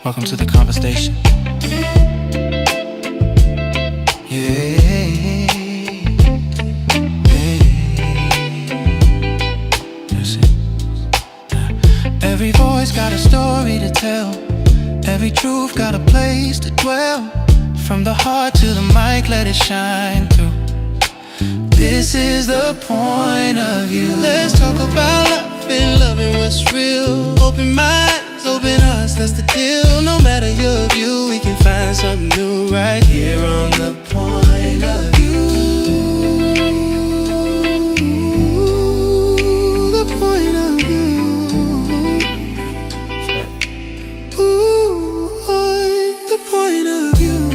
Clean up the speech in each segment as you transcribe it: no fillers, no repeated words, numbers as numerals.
Welcome to the conversation. Yeah. Listen. Every voice got a story to tell. Every truth got a place to dwell. From the heart to the mic, let it shine through. This is the point of view. Let's talk about love and loving what's real. Open minds, open hearts, that's the deal. No matter your view, we can find something new right here on the point of view. The point of view. Ooh, the point of view.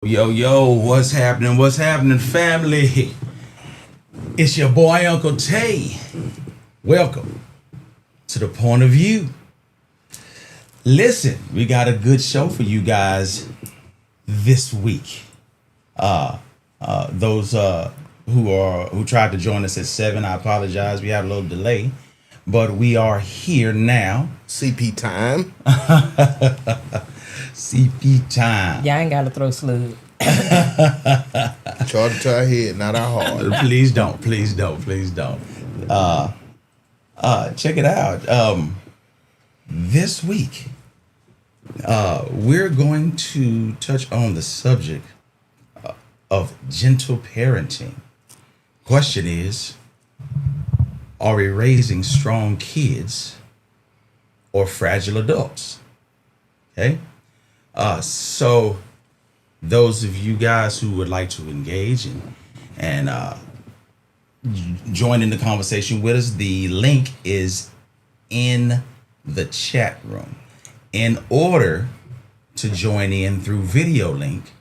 Yo, what's happening? What's happening, family? It's your boy, Uncle Tay. Welcome to the point of view. Listen, we got a good show for you guys this week. Those who tried to join us at 7, I apologize. We had a little delay, but we are here now. CP time. CP time. Y'all ain't gotta throw slug. Charge it to our head, not our heart. Please don't. Check it out. This week, we're going to touch on the subject of gentle parenting. Question is, are we raising strong kids or fragile adults? Okay. So those of you guys who would like to engage and join in the conversation with us, the link is in the chat room. In order to join in through video link,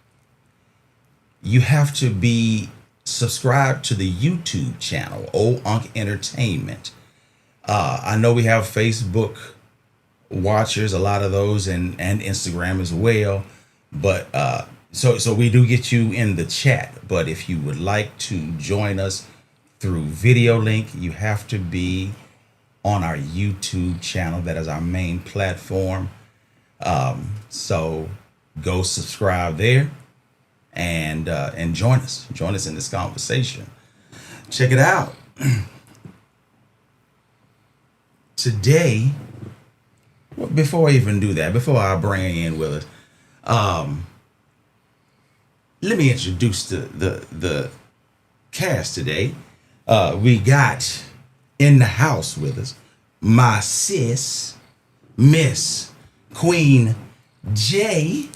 you have to be subscribed to the YouTube channel, Old Unk Entertainment. I know we have Facebook watchers, a lot of those, and Instagram as well, but so we do get you in the chat. But if you would like to join us through video link, you have to be on our YouTube channel. That is our main platform. So go subscribe there and join us in this conversation. Check it out. Today, before I even do that, before I bring in with us, let me introduce the cast today. We got in the house with us my sis, Miss Queen J.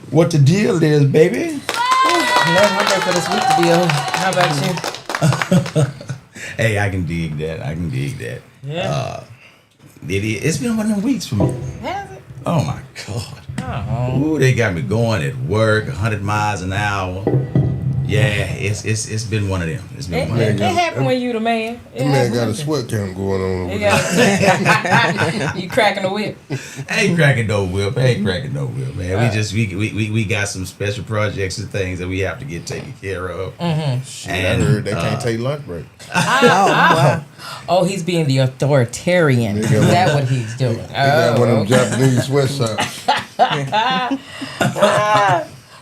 What the deal is, baby? I'm ready for this week to deal. How about you? Hey, I can dig that. Yeah. It's been one of them weeks for me. Has it? Oh my God. Oh. Ooh, they got me going at work 100 miles an hour. Yeah, it's been one of them. It's been one of them. It happened when you the man. That man got a sweat cam going on over there. You cracking the whip. Ain't cracking no whip, man. We got some special projects and things that we have to get taken care of. Mm-hmm. Shit, I heard they can't take lunch break. Oh, he's being the authoritarian. Is that what he's doing? They got one of them Japanese sweatshops.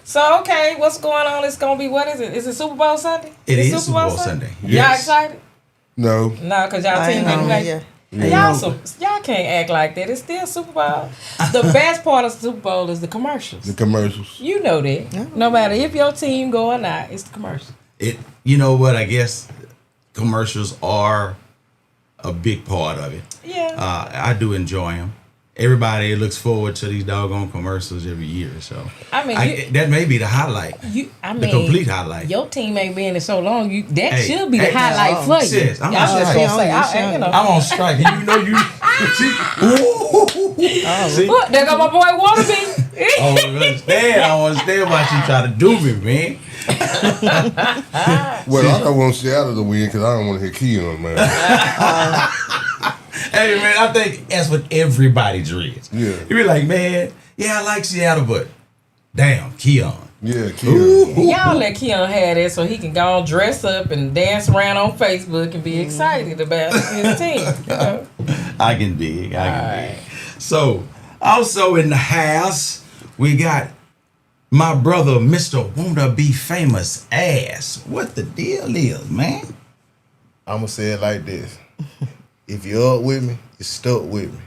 So, okay, what's going on? It's going to be, what is it? Is it Super Bowl Sunday? It is Super Bowl Sunday. Y'all Yes. excited? No. No, because y'all team ain't like Y'all can't act like that. It's still Super Bowl. The best part of Super Bowl is the commercials. The commercials. You know that. No matter if your team go or not, it's the commercial. You know what? I guess commercials are a big part of it. Yeah. I do enjoy them. Everybody looks forward to these doggone commercials every year. So I mean, that may be the highlight. The complete highlight. Your team ain't been in so long. That should be the highlight for you. Sis, I'm just gonna say, I'm on strike. And you know you. See? Look, there go my boy Wannabe. I don't understand why she try to do me, man. Well, I don't want Seattle to win because I don't want to hear Keon, man. Hey, man, I think that's what everybody dreads. Yeah. You be like, man, yeah, I like Seattle, but damn, Keon. Yeah, Keon. Y'all let Keon have that so he can go and dress up and dance around on Facebook and be excited about his team. You know? I can dig. So, also in the house, we got my brother, Mr. Wanna Be Famous Ass. What the deal is, man? I'ma say it like this. If you're up with me, you're stuck with me.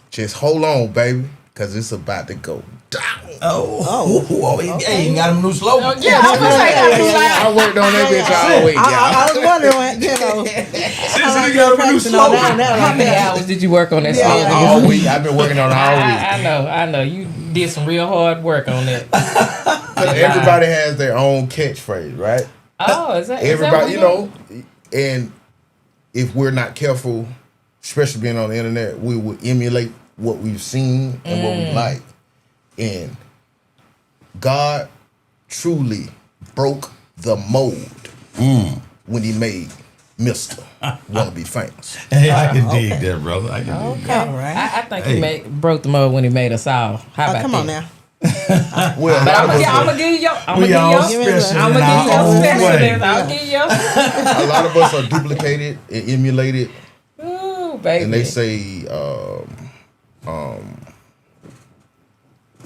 Just hold on, baby, because it's about to go down. Hey, you got him a new slogan. Yeah, I was gonna say that. I worked on that bitch all week, y'all. I was wondering, you know. Since got him a new slogan. How many hours did you work on that song? All week. I've been working on it all week. I know. You did some real hard work on that. Everybody has their own catchphrase, right? Oh, is that Everybody, you know, and if we're not careful, especially being on the internet, we will emulate what we've seen and what we like. And God truly broke the mold when he made Mr. Wanna Be Famous. Hey, I can dig that, brother. I can dig that. All right. I think he broke the mold when he made us all. How about Come on that? now. Well, But I'm gonna give you your. I'm We all gonna give you your. special I'm in gonna give you our your own specialist. way. I'll give you your. a lot of us are duplicated and emulated, Ooh, baby. and they say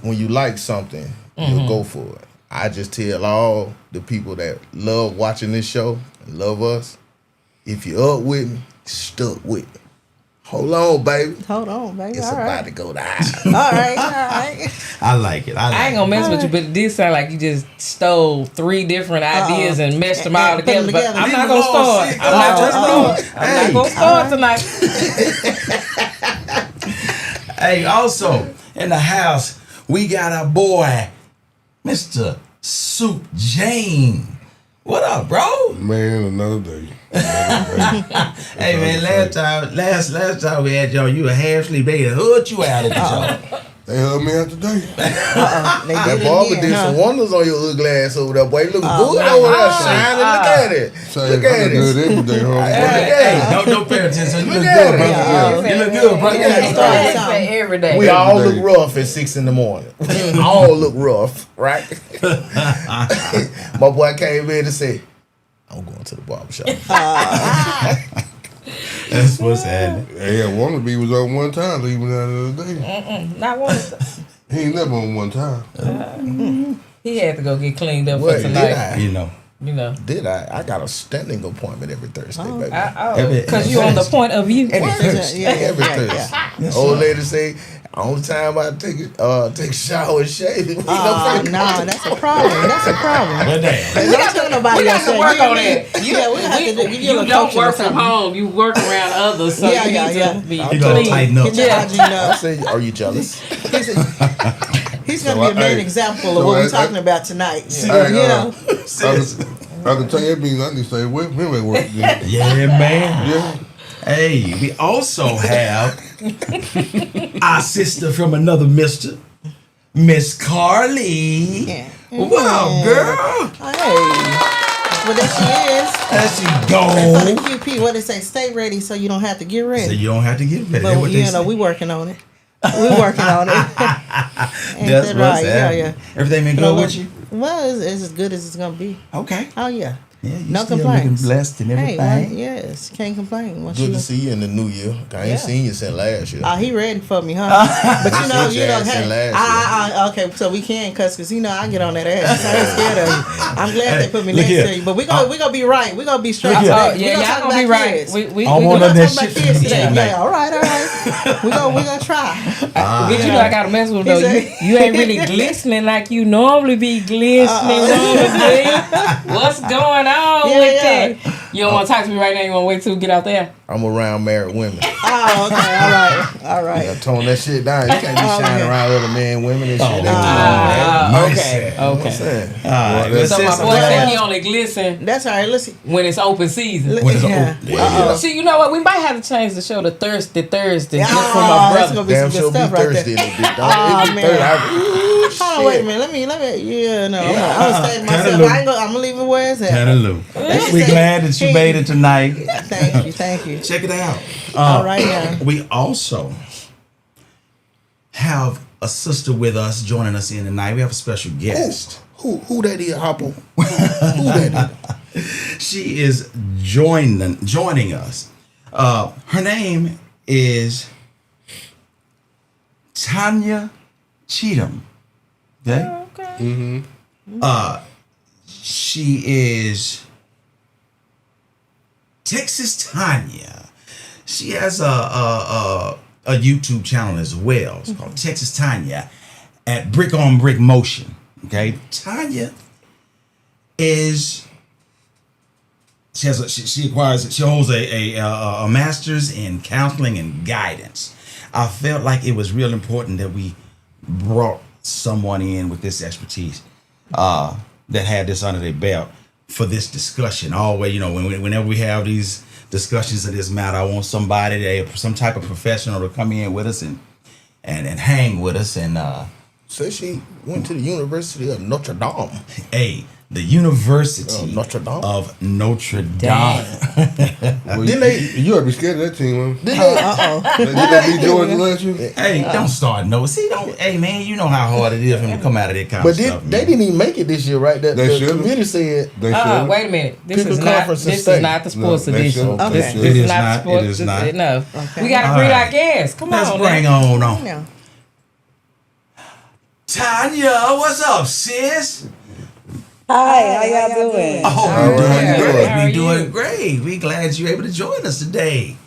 when you like something, you'll go for it. I just tell all the people that love watching this show and love us, if you're up with me, stuck with me. Hold on, baby. Hold on, baby. It's All about right. to go down. All right. I like it. I ain't gonna mess with you, but it did sound like you just stole 3 different ideas and meshed them all And put them together. But together. I'm Leave not them gonna alone, start. sis. I'm not gonna start tonight. Hey, also in the house, we got our boy, Mr. Soup Jane. What up, bro? Man, another day. Hey man, last time we had y'all, you were half asleep. They hood you out of the show. They held me out today. They That did it barber again, did huh? some wonders on your ugly ass over there, boy. You look Oh, good my over there, God. shining. Look at it. Say, Look at I good it. every day, huh? Hey, don't pay attention. You look Look good, at brother. it. You look good, brother. Yeah. Every day. We all Every look day. rough at 6 in the morning. We all look rough, right? My boy came in and said, I'm going to the barbershop. That's what's happening. Hey, Wannabe was on one time, leaving out the other day. Not one. He ain't never on one time. He had to go get cleaned up What, for did tonight. I? You know. You know. Did I? I got a standing appointment every Thursday, baby. Because you on the point of view. Every Thursday. Yeah, Every yeah, Thursday. Old lady say, only time I take a shower and shave it. Oh, no, that's a problem. That's a problem. But damn. Don't tell nobody We else got to that. work You on and that. me. Yeah, we have to do. Give you a You little don't coaching or work from something. home. You work around others, so Yeah, you yeah, need yeah. to be He gonna clean. tighten up. Get your hygiene I up. say, are you jealous? He's going to be a main example of what we're talking about tonight. Hey, You know. I can tell you that means I need to stay away from him at work. Yeah. Yeah, man. Yeah. Hey, we also have our sister from another mister, Miss Carly. Yeah. What up, girl? Hey. Well, there she is. There she For the go. QP, what they say, stay ready so you don't have to get So ready. you don't have to get ready. That's But, what they you know, say. we working on it. We working on it. Ain't That's that what's right? Yeah, happening. yeah. Everything been good with you? Well, it's as good as it's going to be. Okay. Oh, yeah. Yeah, you No still complaints. looking blessed and Hey, everything. well, yes, can't complain. Once Good you to see you in the new year. I ain't Yeah. seen you since last year. He ready for me, huh? But you know, Sit your ass in last okay, so we can cuss because you know I get on that ass. I ain't scared of you. I'm glad they put me look next here. to you, but we gonna be right. We gonna be straight. Look here. today. Oh, We yeah, y'all talk gonna be about right. kids. We I We want gonna that talk about shit kids from today. tonight. Yeah, all right. We gonna try. But you know I gotta mess with He though. said- You ain't really glistening like you normally be glistening. What's going on Yeah, with yeah. that? You don't want to talk to me right now. You want to wait till we get out there. I'm around married women. Oh, okay, all right. I tone that shit down. You can't be shining around other men, women, and shit. Okay. I'm Okay. saying. Well, So my sis, boy said he only glisten That's all right. Listen. when it's open season. When it's Yeah. open. See, you know what? We might have to change the show to Thirsty Thursday just for Oh, my that's brother. gonna be Damn some sure good be stuff right Thursday there. in the bitch. Oh, It be man. Thursday. Hold on, wait a minute. Let me. Yeah, no. I'm gonna stay to myself. Cantaloupe. I'm gonna leave it where it's at. Cantaloupe. Let's We're say- glad that you made it tonight. Thank you. Check it out. All right now. We also have a sister with us joining us in tonight. We have a special guest. Who that is, Hopper? Who that is? She is joining us. Her name is Tanya Cheatham. Okay. Oh, okay. She is Texas Tanya. She has a YouTube channel as well. It's called Texas Tanya at Brick on Brick Motion. Okay, Tanya is she holds a master's in counseling and guidance. I felt like it was real important that we brought someone in with this expertise that had this under their belt for this discussion. Always, whenever we have these discussions of this matter, I want somebody, some type of professional to come in with us and hang with us and. So she went to the University of Notre Dame. The University Notre Dame. of Notre Dame. Well, you ought to be scared of that team, man. Did they beat Georgia last year? Hey, don't start no. See, hey man, you know how hard it is for them to come out of that kind But of stuff. they didn't even make it this year, right? The committee said They should. Wait a minute. This Pick a is not. conference and This stay. is not the sports No, they edition. shouldn't. Okay. They It should. is Not not. the sports. It is not. No. Okay. We gotta All breed right. our gas. Come Let's on. bring now. on. Yeah. Tanya, what's up, sis? Hi, how y'all doing? Oh, All we're right. doing How great. are We're you? doing great. We're glad you're able to join us today.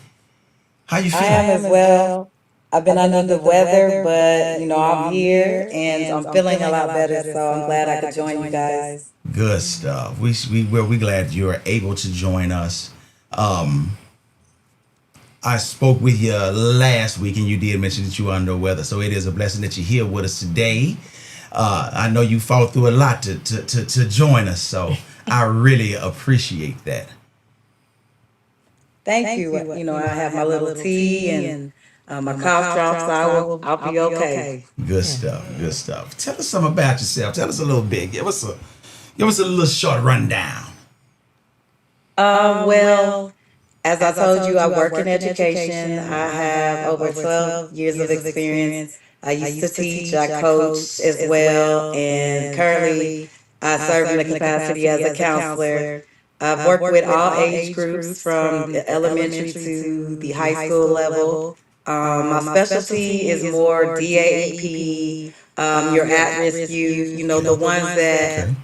How you I feeling? am as well. I've been under the weather, but I'm here and I'm feeling a lot better, so I'm glad I could join you guys. Good stuff. We're glad you're able to join us. I spoke with you last week, and you did mention that you were under the weather, so it is a blessing that you're here with us today. I know you fought through a lot to join us, so I really appreciate that. Thank you. I have my little tea and my cough drops, so I'll be okay. Good stuff. Good stuff. Tell us something about yourself. Tell us a little bit. Give us a little short rundown. Well, as I told you, I work in education. I have over 12 years of experience. I used to teach, I coach as well, and currently I serve in the capacity as a counselor. I've worked with all age groups from the elementary to the high school level. My specialty is more DAEP, your at-risk youth, the ones that are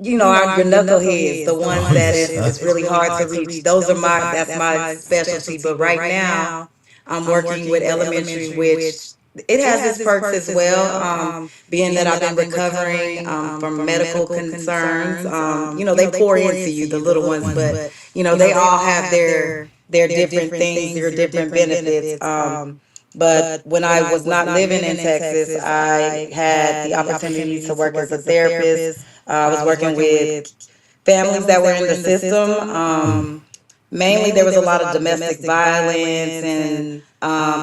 your knuckleheads, the ones that it's really hard to reach. That's my specialty. But right now, I'm working with elementary, which it has its perks as well. Being that I've been recovering from medical concerns, they pour into you, the little ones, but they all have their different things, their different benefits. But when I was not living in Texas, I had the opportunity to work as a therapist. I was working with families that were in the system. Mainly, there was a lot of domestic violence and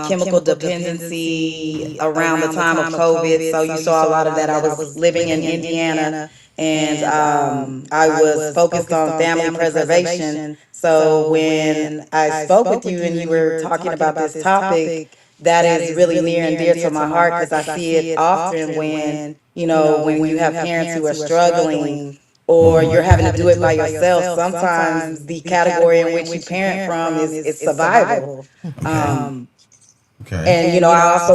chemical dependency around the time of COVID. So you saw a lot of that. I was living in Indiana, and I was focused on family preservation. So when I spoke with you and you were talking about this topic, that is really near and dear to my heart because I see it often when you have parents who are struggling or you're having to do it by yourself. Sometimes the category in which you parent from is survival. Okay. And I also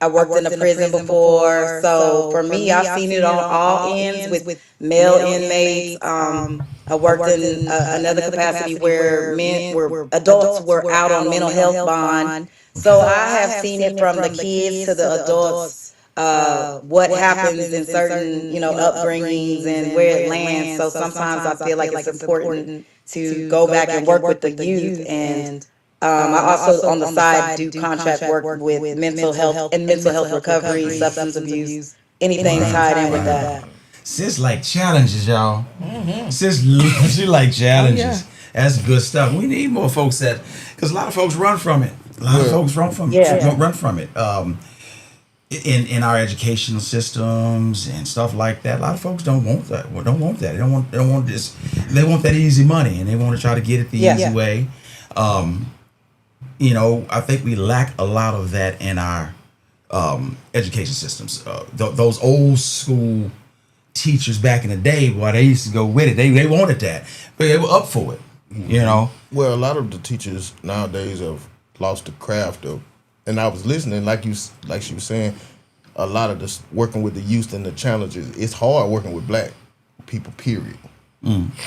I worked in a prison before, so for me, I've seen it on all ends with male inmates. I worked in another capacity where adults were out on mental health bond. So I have seen it from the kids to the adults. What happens in certain upbringings and where it lands. So sometimes I feel like it's important to go back and work with the youth and. I also on the side do contract work with mental health and mental health recovery, substance abuse, anything tied in with that. Sis like challenges, y'all. Sis, she like challenges. That's good stuff. We need more folks because a lot of folks run from it. A lot of folks run from it. In our educational systems and stuff like that, a lot of folks don't want that. Well, don't want that. They don't want this. They want that easy money, and they want to try to get it the easy way. I think we lack a lot of that in our education systems. Those old school teachers back in the day, boy, they used to go with it. They wanted that, but they were up for it. You know. Well, a lot of the teachers nowadays have lost the craft of, and I was listening, like she was saying, a lot of this working with the youth and the challenges. It's hard working with black people, period.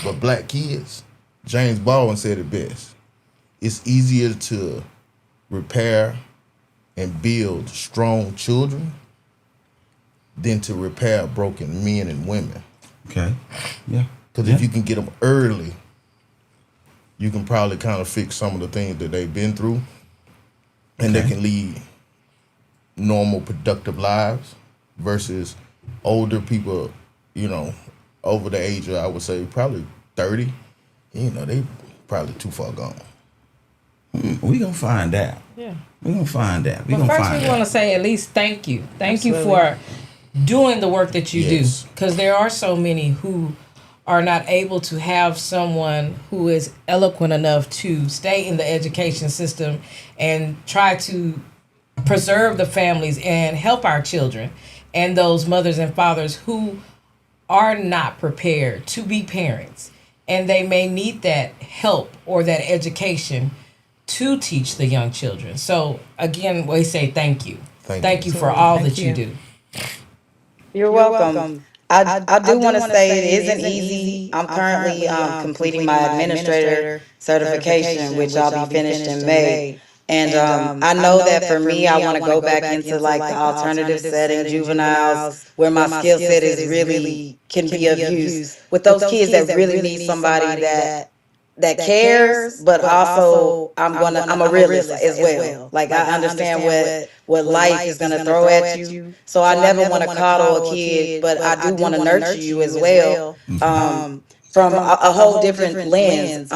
But black kids, James Baldwin said it best. It's easier to repair and build strong children than to repair broken men and women. Okay. Yeah. Because if you can get them early, you can probably kind of fix some of the things that they've been through, and they can lead normal, productive lives versus older people, you know, over the age of, I would say, probably 30. You know, they probably too far gone. We gonna find out. Yeah. We gonna find out. But first, we want to say at least thank you. Thank you for doing the work that you do. Because there are so many who are not able to have someone who is eloquent enough to stay in the education system and try to preserve the families and help our children and those mothers and fathers who are not prepared to be parents. And they may need that help or that education to teach the young children. So again, we say thank you. Thank you for all that you do. You're welcome. I do want to say it isn't easy. I'm currently completing my administrator certification, which I'll be finished in May. And I know that for me, I want to go back into like the alternative setting, juveniles, where my skill set is really can be of use with those kids that really need somebody that cares, but also I'm a realist as well. Like I understand what life is gonna throw at you. So I never want to coddle a kid, but I do want to nurture you as well. From a whole different lens,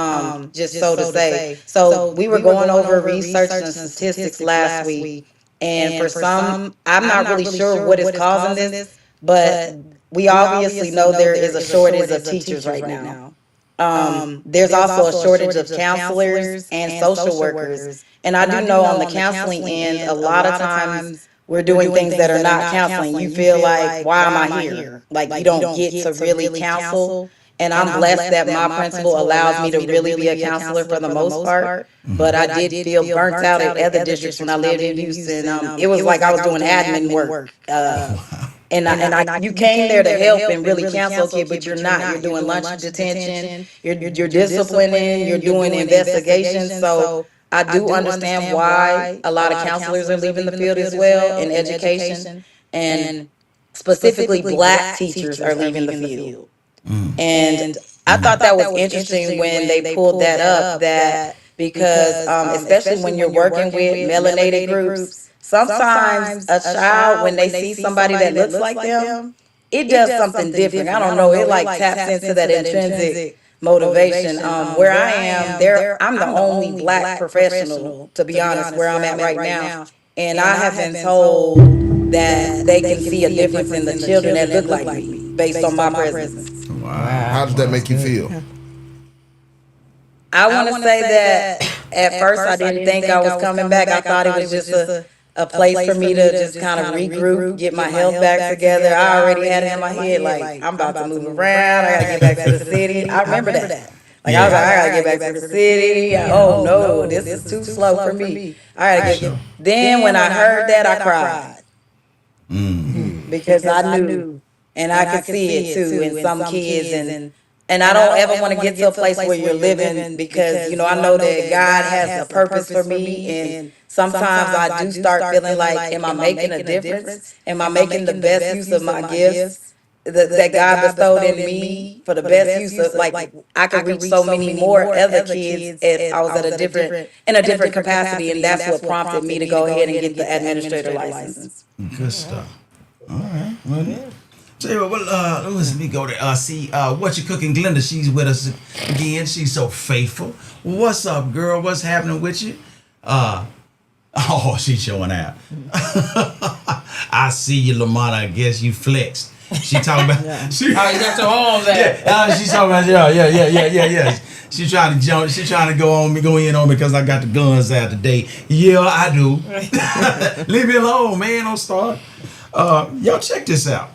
just so to say. So we were going over research and statistics last week, and for some, I'm not really sure what is causing this, but we obviously know there is a shortage of teachers right now. There's also a shortage of counselors and social workers. And I do know on the counseling end, a lot of times we're doing things that are not counseling. You feel like, why am I here? Like you don't get to really counsel. And I'm blessed that my principal allows me to really be a counselor for the most part. But I did feel burnt out at other districts when I lived in Houston. It was like I was doing admin work. And you came there to help and really counsel a kid, but you're not. You're doing lunch detention. You're disciplining. You're doing investigations. So I do understand why a lot of counselors are leaving the field as well in education, and specifically Black teachers are leaving the field. And I thought that was interesting when they pulled that up. That because especially when you're working with melanated groups. Sometimes a child, when they see somebody that looks like them, it does something different. I don't know. It like taps into that intrinsic motivation. Where I am, I'm the only Black professional, to be honest, where I'm at right now. And I have been told that they can see a difference in the children that look like me based on my presence. Wow. How does that make you feel? I want to say that at first I didn't think I was coming back. I thought it was just a place for me to just kind of regroup, get my health back together. I already had it in my head, like, I'm about to move around. I got to get back to the city. I remember that. Like, I was like, I got to get back to the city. Oh, no, this is too slow for me. I got to get. Then when I heard that, I cried. Because I knew, and I could see it too in some kids. And I don't ever want to get to a place where you're living because, you know, I know that God has a purpose for me. And sometimes I do start feeling like, am I making a difference? Am I making the best use of my gifts that God bestowed in me for the best use of, like, I could reach so many more other kids if I was at a different capacity. And that's what prompted me to go ahead and get the administrator license. Good stuff. All right. Well, tell you what, let me go to see what you cooking. Glenda, she's with us again. She's so faithful. What's up, girl? What's happening with you? Oh, she's showing out. I see you, Lamont. I guess you flexed. She talking about. You got your arms out. Yeah, she's talking about. Yeah. She's trying to jump. She's trying to go in on me because I got the guns out today. Yeah, I do. Leave me alone, man. Don't start. Y'all check this out.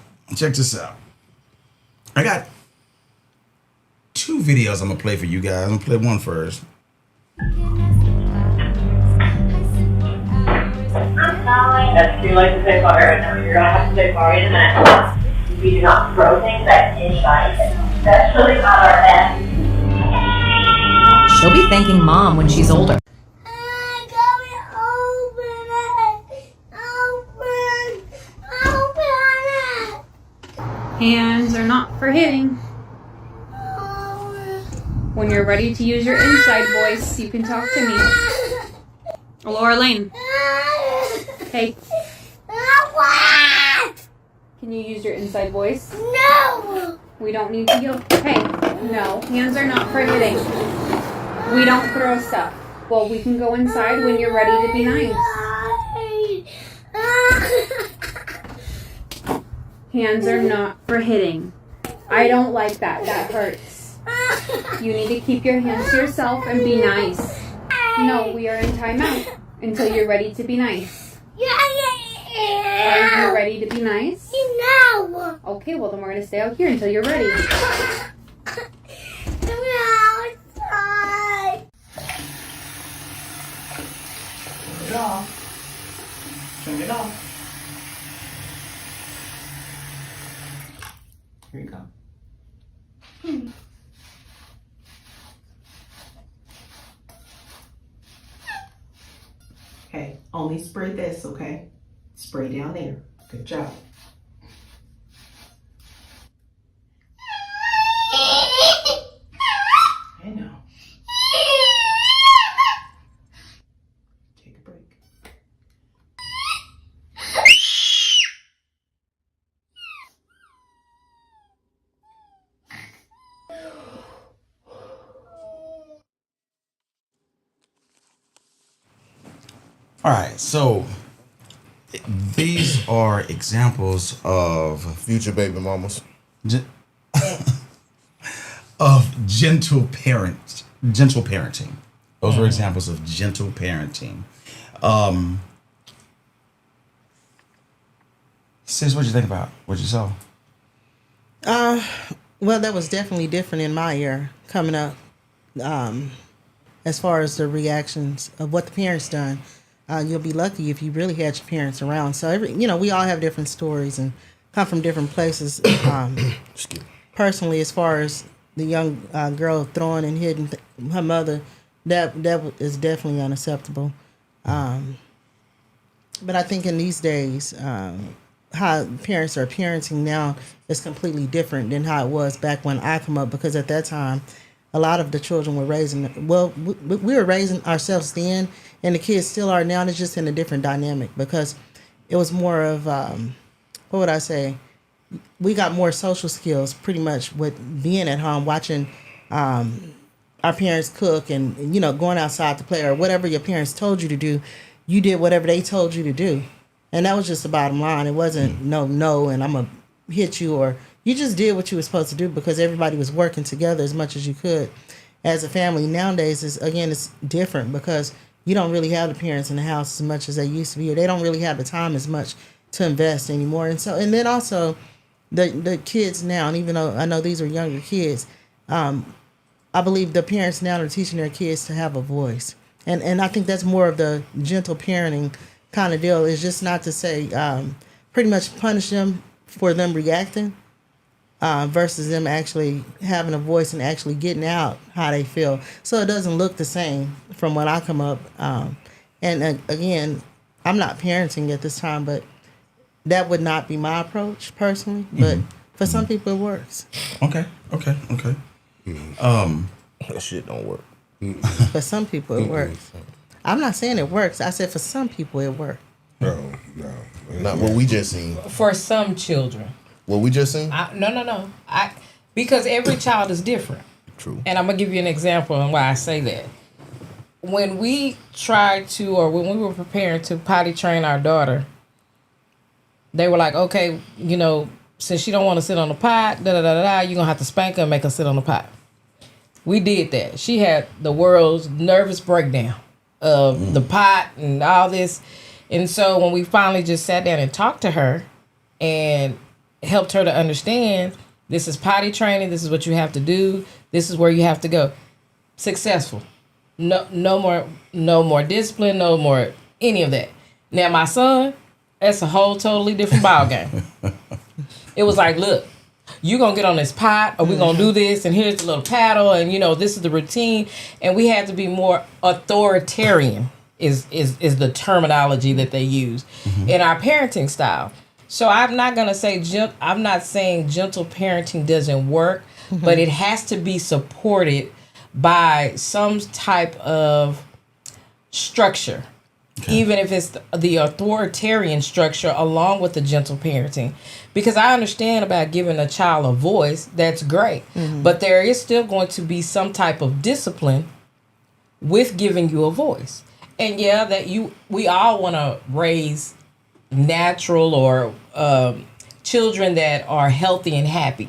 I got 2 videos I'm gonna play for you guys. I'm gonna play one first. That's too late to say sorry right now. You're gonna have to say sorry in a minute. We do not throw things at anybody, especially not our pets. She'll be thanking mom when she's older. Hands are not for hitting. When you're ready to use your inside voice, you can talk to me. Laura Lane. Hey. Can you use your inside voice? No. We don't need to yell. Hey, no. Hands are not for hitting. We don't throw stuff. Well, we can go inside when you're ready to be nice. Hands are not for hitting. I don't like that. That hurts. You need to keep your hands to yourself and be nice. No, we are in timeout until you're ready to be nice. Are you ready to be nice? No. Okay, well then we're going to stay out here until you're ready. Turn it off. Turn it off. Here you go. Okay, only spray this, okay? Spray down there. Good job. I know. Take a break. All right, so these are examples of Future baby mamas. of gentle parenting. Those are examples of gentle parenting. Sis, what'd you think about what you saw? Well, that was definitely different in my year coming up. As far as the reactions of what the parents done, you'll be lucky if you really had your parents around. So we all have different stories and come from different places. Personally, as far as the young girl throwing and hitting her mother, that is definitely unacceptable. But I think in these days, how parents are parenting now is completely different than how it was back when I come up, because at that time, a lot of the children were raising, we were raising ourselves then, and the kids still are now. It's just in a different dynamic because it was more of, what would I say? We got more social skills pretty much with being at home, watching our parents cook and, going outside to play or whatever your parents told you to do. You did whatever they told you to do. And that was just the bottom line. It wasn't no, and I'm going to hit you, or you just did what you were supposed to do because everybody was working together as much as you could as a family. Nowadays, it's different because you don't really have the parents in the house as much as they used to be, or they don't really have the time as much to invest anymore. And then also the kids now, and even though I know these are younger kids, I believe the parents now are teaching their kids to have a voice. And I think that's more of the gentle parenting kind of deal, is just not to say pretty much punish them for them reacting versus them actually having a voice and actually getting out how they feel. So it doesn't look the same from when I come up. Again, I'm not parenting at this time, but that would not be my approach personally. But for some people it works. Okay. That shit don't work. For some people it works. I'm not saying it works. I said for some people it works. No. Not what we just seen. For some children. What we just seen? No. Because every child is different. True. And I'm going to give you an example on why I say that. When we tried to, or when we were preparing to potty train our daughter, they were like, okay, since she don't want to sit on the pot, you're going to have to spank her and make her sit on the pot. We did that. She had the world's nervous breakdown of the pot and all this. And so when we finally just sat down and talked to her and helped her to understand, This is potty training. This is what you have to do. This is where you have to go. Successful. No more discipline. No more any of that. Now my son, that's a whole totally different ball game. It was like, look, you gonna get on this pot, or we gonna do this, and here's the little paddle, and this is the routine, and we had to be more authoritarian. Is the terminology that they use in our parenting style. So I'm not gonna say I'm not saying gentle parenting doesn't work, but it has to be supported by some type of structure, even if it's the authoritarian structure along with the gentle parenting. Because I understand about giving a child a voice, that's great, but there is still going to be some type of discipline with giving you a voice. And we all want to raise natural or children that are healthy and happy.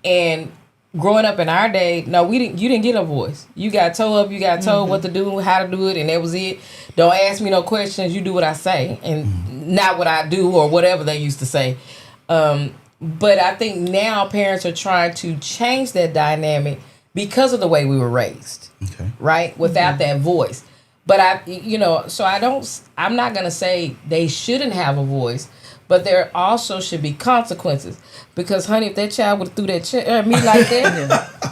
And growing up in our day, no, you didn't get a voice. You got told what to do, how to do it, and that was it. Don't ask me no questions. You do what I say, and not what I do or whatever they used to say. But I think now parents are trying to change that dynamic because of the way we were raised, right? Without that voice. But I'm not going to say they shouldn't have a voice, but there also should be consequences. Because, honey, if that child would have threw that chair at me like that,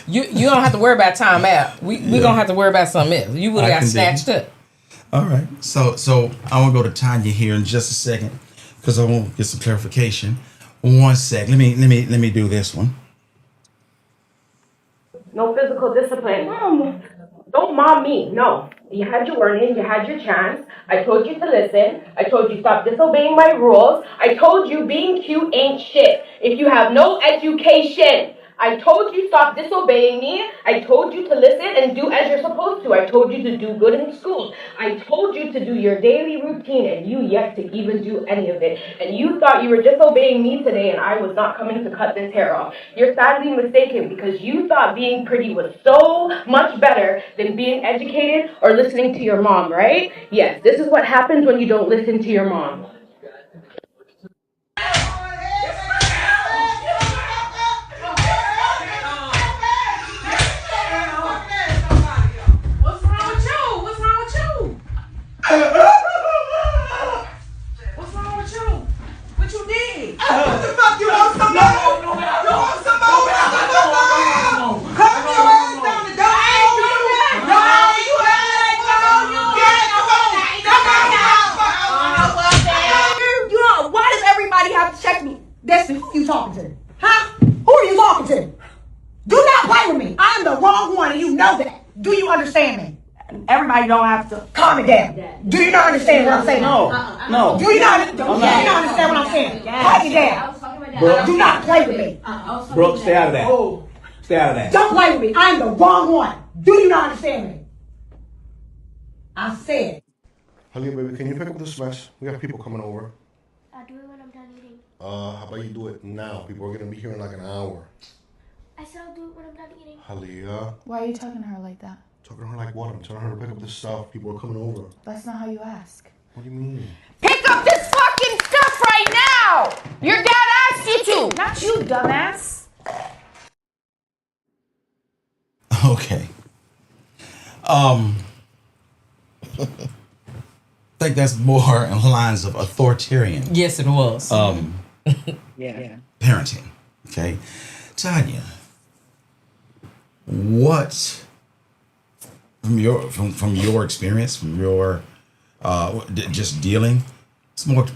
you don't have to worry about time out. We going to have to worry about something else. You would have got snatched up. All right. So I want to go to Tanya here in just a second because I want to get some clarification. 1 sec. Let me do this one. No physical discipline. Mom, don't mom me. No. You had your warning. You had your chance. I told you to listen. I told you stop disobeying my rules. I told you being cute ain't shit if you have no education. I told you stop disobeying me. I told you to listen and do as you're supposed to. I told you to do good in school. I told you to do your daily routine, and you yet to even do any of it. And you thought you were disobeying me today, and I was not coming to cut this hair off. You're sadly mistaken because you thought being pretty was so much better than being educated or listening to your mom, right? Yes, this is what happens when you don't listen to your mom. What's wrong with you? What you did? What the fuck you want some more? You want some more? Come your ass down the door. I ain't doing that. No, you ain't. Come on. You know, why does everybody have to check me? That's who you talking to. Huh? Who are you talking to? Do not play with me. I am the wrong one and you know that. Do you understand me? Everybody don't have to calm it down. Do you not understand what I'm saying? No. Do you not understand what I'm saying? Calm it down. Do not play with me. Brooke, stay out of that. Stay out of that. Don't play with me. I am the wrong one. Do you not understand me? I said. Honey, baby, can you pick up this mess? We have people coming over. I'll do it when I'm done eating. How about you do it now? People are gonna be here in like an hour. I said I'll do it when I'm done eating. Haliyah. Why are you talking to her like that? Talking to her like what? I'm telling her to pick up this stuff. People are coming over. That's not how you ask. What do you mean? Pick up this fucking stuff right now! Your dad asked you to! Not you, dumbass. Okay. I think that's more in the lines of authoritarian. Yes, it was. Parenting. Okay. Tanya, what from your experience, from your just dealing,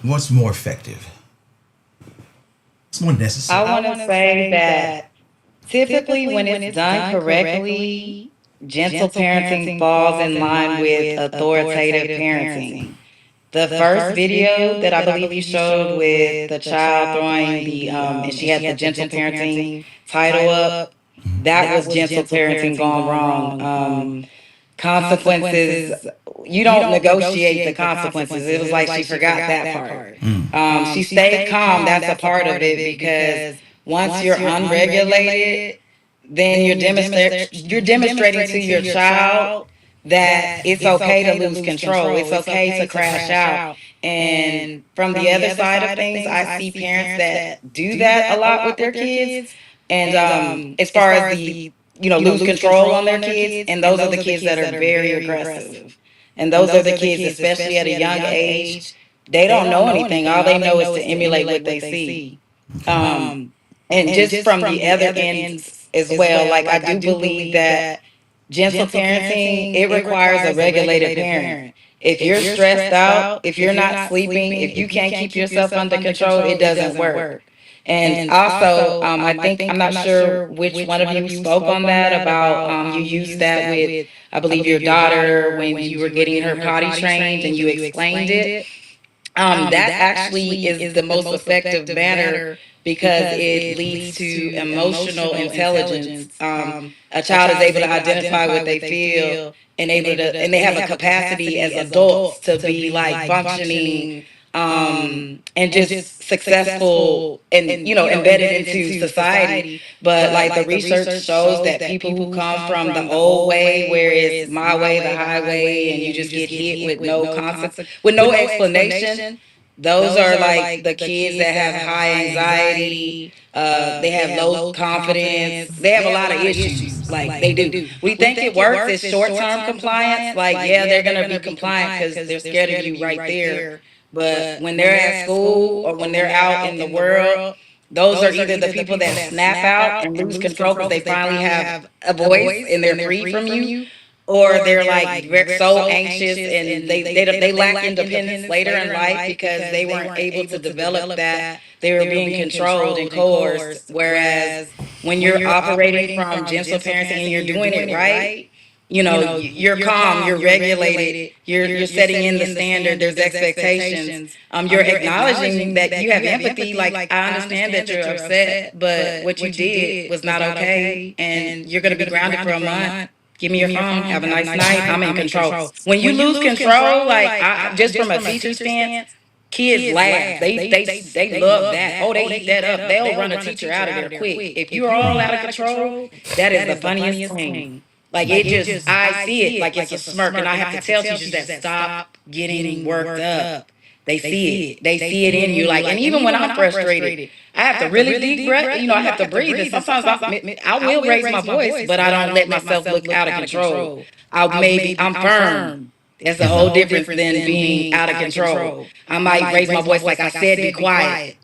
what's more effective? It's more necessary. I want to say that typically when it's done correctly, gentle parenting falls in line with authoritative parenting. The first video that I believe you showed with the child throwing the, and she had the gentle parenting title up, that was gentle parenting gone wrong. Consequences, you don't negotiate the consequences. It was like she forgot that part. She stayed calm. That's a part of it because once you're unregulated, then you're demonstrating to your child that it's okay to lose control. It's okay to crash out. And from the other side of things, I see parents that do that a lot with their kids. And as far as the, lose control on their kids, and those are the kids that are very aggressive. And those are the kids, especially at a young age, they don't know anything. All they know is to emulate what they see. And just from the other ends as well, like I do believe that gentle parenting, it requires a regulated parent. If you're stressed out, if you're not sleeping, if you can't keep yourself under control, it doesn't work. And also, I think, I'm not sure which one of you spoke on that about, you used that with, I believe, your daughter when you were getting her potty trained and you explained it. That actually is the most effective manner because it leads to emotional intelligence. A child is able to identify what they feel and and they have a capacity as adults to be like functioning, and just successful and embedded into society. But like the research shows that people who come from the old way, where it's my way, the highway, and you just get hit with no consequence, with no explanation, those are like the kids that have high anxiety. They have low confidence. They have a lot of issues. Like they do. We think it works as short term compliance. Like, yeah, they're gonna be compliant because they're scared of you right there. But when they're at school or when they're out in the world, those are either the people that snap out and lose control because they finally have a voice and they're free from you, or they're like so anxious and they lack independence later in life because they weren't able to develop that. They were being controlled and coerced. Whereas when you're operating from gentle parenting and you're doing it right, you're calm, you're regulated, you're setting in the standard, there's expectations. You're acknowledging that you have empathy, like I understand that you're upset, but what you did was not okay, and you're gonna be grounded for a month. Give me your phone, have a nice night, I'm in control. When you lose control, like just from a teacher stance, kids laugh. They love that. Oh, they eat that up. They'll run a teacher out of there quick. If you're all out of control, that is the funniest thing. Like it just, I see it like it's a smirk, and I have to tell teachers that stop getting worked up. They see it. They see it in you. Like, and even when I'm frustrated, I have to really deep breath. I have to breathe. And sometimes I will raise my voice, but I don't let myself look out of control. I'm firm. That's a whole difference than being out of control. I might raise my voice like I said, be quiet.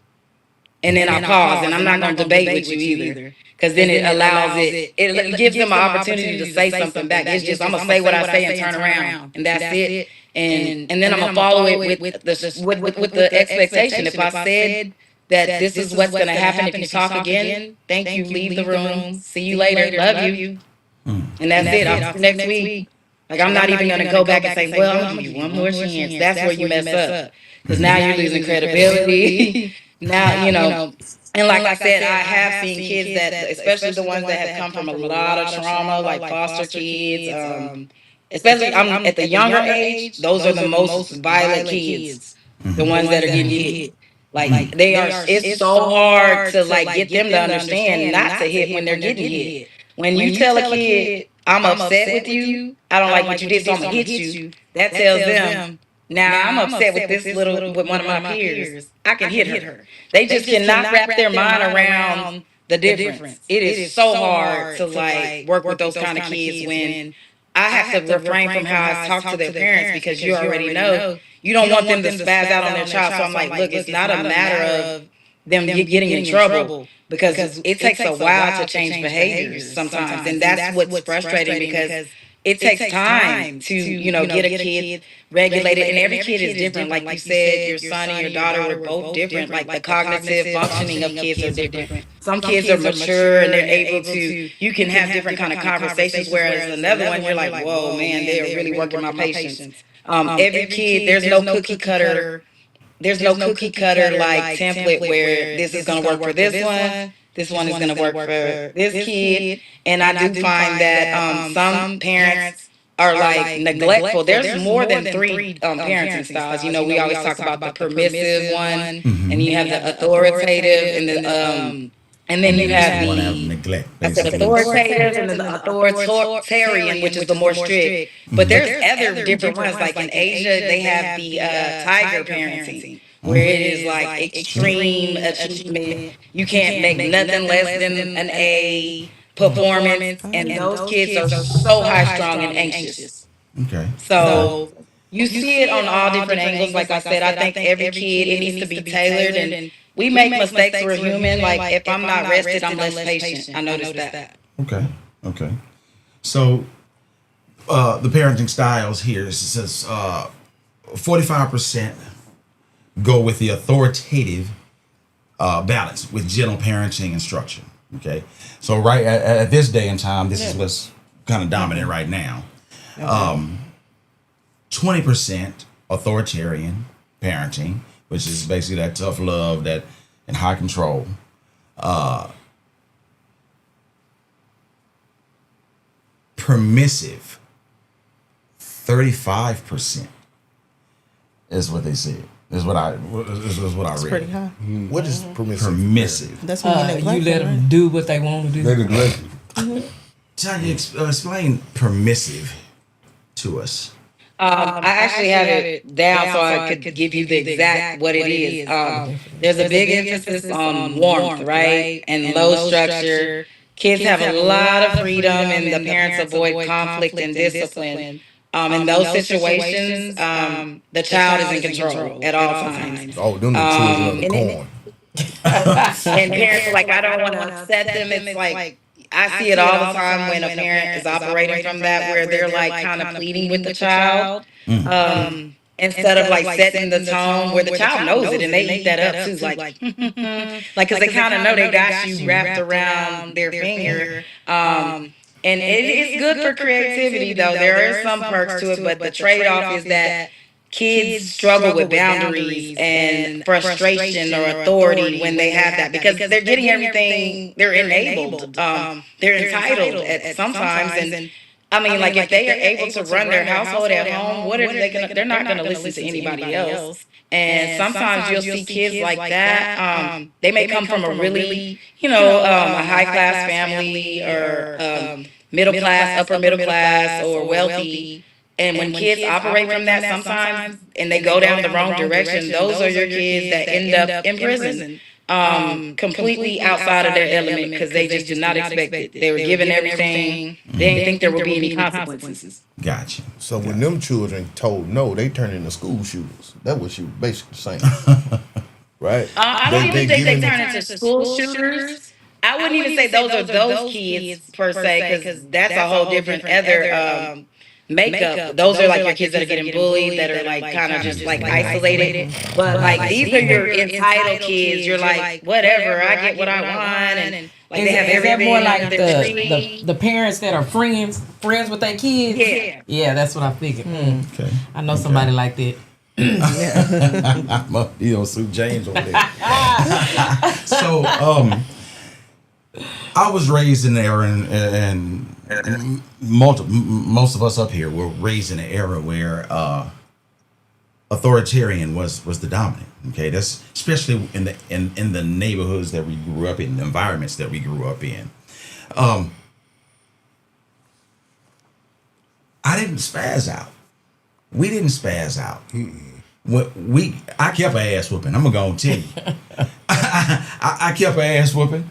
And then I pause, and I'm not going to debate with you either, because then it allows it gives them an opportunity to say something back. It's just I'm gonna say what I say and turn around, and that's it. And then I'm gonna follow it with the expectation. If I said that this is what's gonna happen if you talk again, thank you, leave the room, see you later, love you, and that's it. I'll see you next week. Like I'm not even gonna go back and say, well, I'm gonna give you one more chance. That's where you mess up, because now you're losing credibility. Now, and like I said, I have seen kids that, especially the ones that have come from a lot of trauma, like foster kids, especially I'm at the younger age, those are the most violent kids, the ones that are getting hit. Like they are, it's so hard to like get them to understand not to hit when they're getting hit. When you tell a kid, I'm upset with you, I don't like what you did, so I'm gonna hit you, that tells them, now I'm upset with with one of my peers, I can hit her. They just cannot wrap their mind around the difference. It is so hard to like work with those kind of kids when I have to refrain from how I talk to their parents, because you already know you don't want them to spaz out on their child. So I'm like, look, it's not a matter of them getting in trouble, because it takes a while to change behaviors sometimes, and that's what's frustrating, because it takes time to get a kid regulated, and every kid is different. Like you said, your son and your daughter were both different. Like the cognitive functioning of kids are different. Some kids are mature and they're able to, you can have different kind of conversations, whereas another one you're like, whoa man, they're really working my patience. Every kid, there's no cookie cutter, like template where this is going to work for this one is going to work for this kid. And I do find that some parents are like neglectful. There's more than three parenting styles. We always talk about the permissive one, and you have the authoritative, and then And then you have one the out of neglect, that's the basically. authoritative and the authoritarian, which is the more strict. But there's other different ones. Like in Asia, they have the tiger parenting, where it is like extreme achievement. You can't make nothing less than an A performance, and those kids are so high strung and anxious. Okay. So you see it on all different angles. Like I said, I think every kid, it needs to be tailored, and we make mistakes. We're human. Like if I'm not rested, I'm less patient. I noticed that. Okay. Okay. So the parenting styles here, it says 45% go with the authoritative balance with gentle parenting and structure. Okay. So right at this day and time, this is what's kind of dominant right now. 20% authoritarian parenting, which is basically that tough love, that and high control. Permissive, 35% is what they said. Is what I It's read. pretty high. What is permissive? Permissive. That's when you neglect You let them, them do what they want to do. They neglect you. Tanya, explain permissive to us. I actually have it down so I could give you the exact what it is. There's a big emphasis on warmth, right? And low structure. Kids have a lot of freedom and the parents avoid conflict and discipline. In those situations, the child is in control at all times. Oh, them the children of the corn. And parents are like, I don't want to upset them. It's like, I see it all the time when a parent is operating from that, where they're like kind of pleading with the child. Instead of like setting the tone where the child knows it and they eat that up too. Like, like, cause they kind of know they got you wrapped around their finger. And it is good for creativity though. There are some perks to it, but the trade-off is that kids struggle with boundaries and frustration or authority when they have that, because they're getting everything, they're enabled, they're entitled at sometimes. And I mean, like if they are able to run their household at home, what are they gonna? They're not gonna listen to anybody else. And sometimes you'll see kids like that. They may come from a really, a high class family or middle class, upper middle class, or wealthy. And when kids operate from that sometimes, and they go down the wrong direction, those are your kids that end up in prison. Completely outside of their element because they just did not expect it. They were given everything. They didn't think there would be any consequences. Gotcha. So when them children told no, they turned into school shooters. That's what she was basically saying. Right? I don't even think they turn into school shooters. I wouldn't even say those are those kids per se, because that's a whole different other makeup. Those are like your kids that are getting bullied, that are like kind of just like isolated. But like these are your entitled kids. You're like, whatever, I get what I want, and like they have Is that everything more like under their tree. the parents that are friends with their kids? Yeah. Yeah, that's what I figured. Okay. I know somebody like that. Sue James over there. So, I was raised in an era, and most of us up here were raised in an era where authoritarian was the dominant. Okay, that's especially in the neighborhoods that we grew up in, the environments that we grew up in. I didn't spaz out. We didn't spaz out. I kept an ass whooping. I'm gonna tell you. I kept an ass whooping.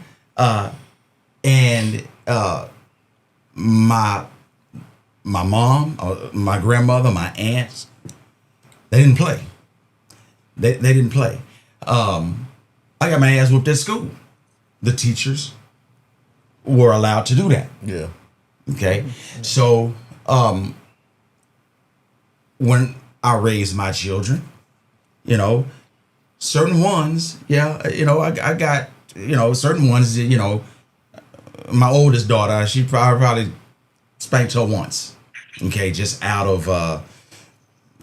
And my mom, my grandmother, my aunts, they didn't play. They didn't play. I got my ass whooped at school. The teachers were allowed to do that. Yeah. Okay. So when I raised my children, certain ones, I got, certain ones, my oldest daughter, she probably spanked her once. Okay, just out of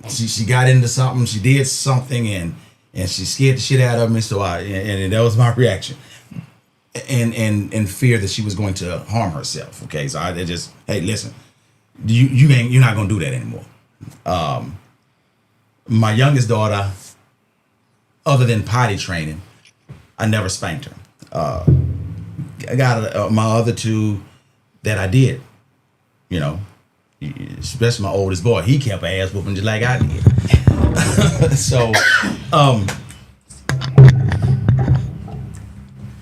she got into something, she did something, and she scared the shit out of me. So and that was my reaction, and fear that she was going to harm herself. Okay, so I just, hey, listen, you're not gonna do that anymore. My youngest daughter, other than potty training, I never spanked her. got my other two that I did. You know, especially my oldest boy. He kept an ass whooping just like I did. So,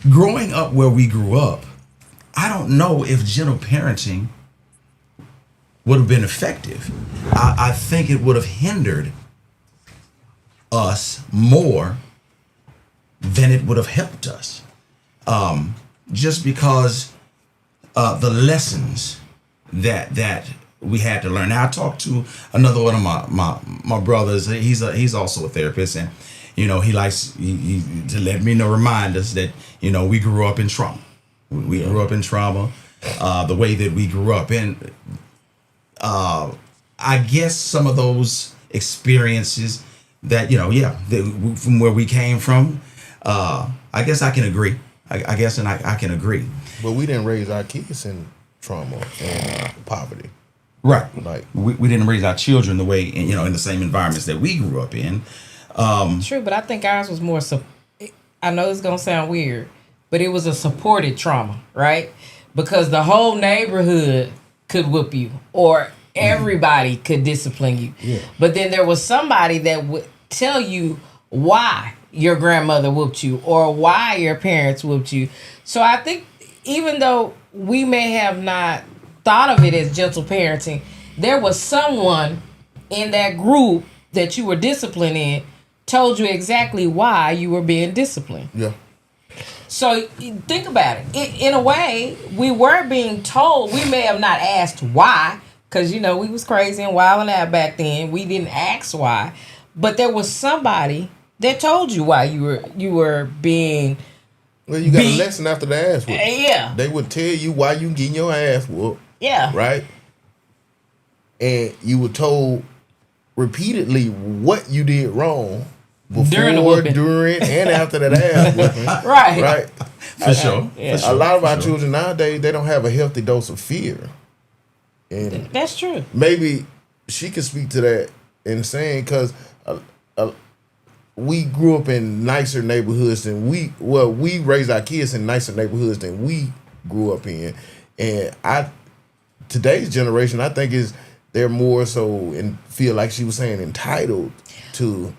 growing up where we grew up, I don't know if gentle parenting would have been effective. I think it would have hindered us more than it would have helped us. Just because the lessons that we had to learn. Now, I talked to another one of my brothers. He's also a therapist, and you know he likes to let me know, remind us that you know we grew up in trauma. We grew up in trauma. The way that we grew up in, I guess some of those experiences that from where we came from. I guess I can agree. I guess I can agree. But we didn't raise our kids in trauma and poverty. Right. Like we didn't raise our children the way in the same environments that we grew up in. True, but I think ours was more. I know it's gonna sound weird, but it was a supported trauma, right? Because the whole neighborhood could whoop you, or everybody could discipline you. Yeah. But then there was somebody that would tell you why your grandmother whooped you or why your parents whooped you. So I think even though we may have not thought of it as gentle parenting, there was someone in that group that you were disciplined in told you exactly why you were being disciplined. Yeah. So think about it. In a way, we were being told. We may have not asked why, because we was crazy and wilding out back then. We didn't ask why, but there was somebody that told you why you were being. Well, you got a lesson after the ass whoop. Yeah. They would tell you why you getting your ass whooped. Yeah. Right. And you were told repeatedly what you did wrong. Before, during, and after that ass whooping. Right. Right. For sure. Yeah. A lot of our children nowadays, they don't have a healthy dose of fear. And that's true. Maybe she could speak to that in saying, because we grew up in nicer neighborhoods than we raised our kids in nicer neighborhoods than we grew up in. And today's generation, I think they're more so and feel like she was saying entitled to,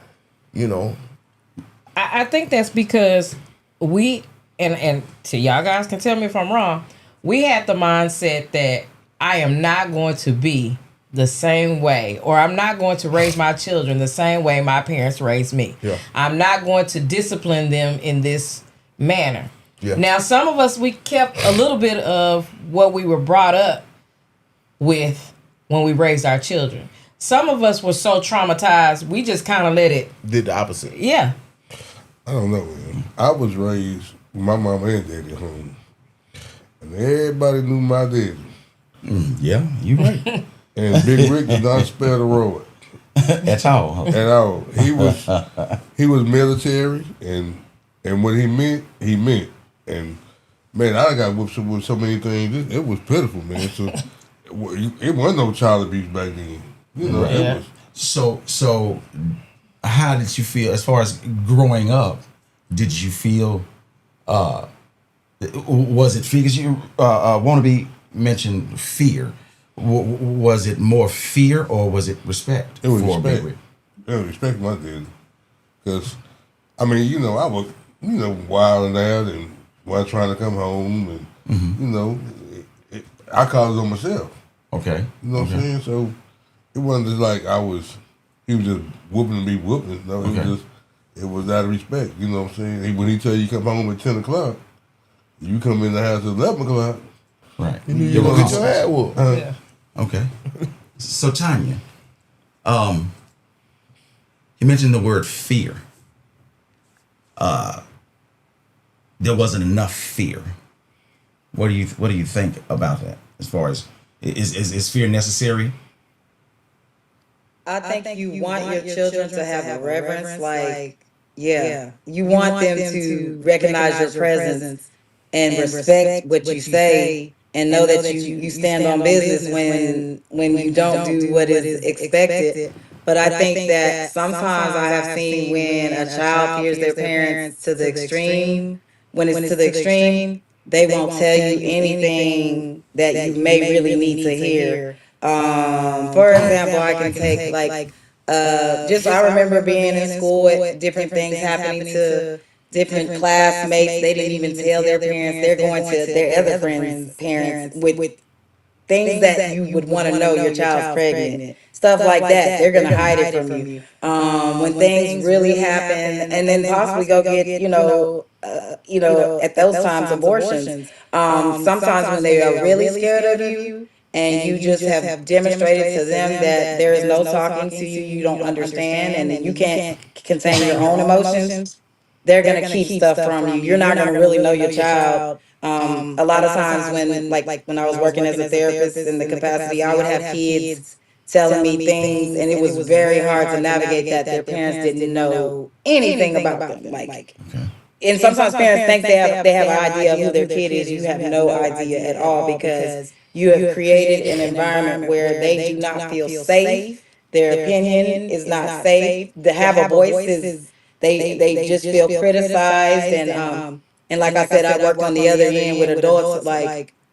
I think that's because we and so y'all guys can tell me if I'm wrong. We had the mindset that I am not going to be the same way, or I'm not going to raise my children the same way my parents raised me. Yeah. I'm not going to discipline them in this manner. Yeah. Now, some of us, we kept a little bit of what we were brought up with when we raised our children. Some of us were so traumatized, we just kind of let it. Did the opposite. Yeah. I don't know, man. I was raised with my mama and daddy at home. And everybody knew my daddy. Yeah, you right. And Big Rick did not spare the rod. At all. At all. He was military, and what he meant, he meant. And man, I got whooped with so many things. It was pitiful, man. So it wasn't no child abuse back then. Right. It was. So how did you feel as far as growing up? Did you feel was it fear? Because you Wannabe mentioned fear. Was it more fear or was it respect? It was respect. It was respect my daddy. Because, I mean, I was, wilding out and was trying to come home and, I caused it on myself. Okay. You know what I'm saying? So it wasn't just like he was just whooping me whooping. No, it was out of respect. You know what I'm saying? When he tell you come home at 10 o'clock, you come in the house at 11 o'clock. Right. You gonna get your ass whooped. Yeah. Okay. So Tanya, you mentioned the word fear. There wasn't enough fear. What do you think about that? As far as is fear necessary? I think you want your children to have a reverence, you want them to recognize your presence and respect what you say and know that you stand on business when you don't do what is expected. But I think that sometimes I have seen when a child fears their parents to the extreme, when it's to the extreme, they won't tell you anything that you may really need to hear. For example, I can take like just I remember being in school at different things happening to different classmates. They didn't even tell their parents. They're going to their other friends' parents with things that you would want to know your child's pregnant, stuff like that. They're gonna hide it from you. When things really happen, and then possibly go get at those times abortions. Sometimes when they are really scared of you, and you just have demonstrated to them that there is no talking to you, you don't understand, and you can't contain your own emotions, they're gonna keep stuff from you. You're not gonna really know your child. A lot of times when I was working as a therapist in the capacity, I would have kids telling me things, and it was very hard to navigate that their parents didn't know anything about them. And sometimes parents think they have an idea of who their kid is. You have no idea at all because you have created an environment where they do not feel safe. Their opinion is not safe. To have a voice is they just feel criticized, and like I said, I worked on the other end with adults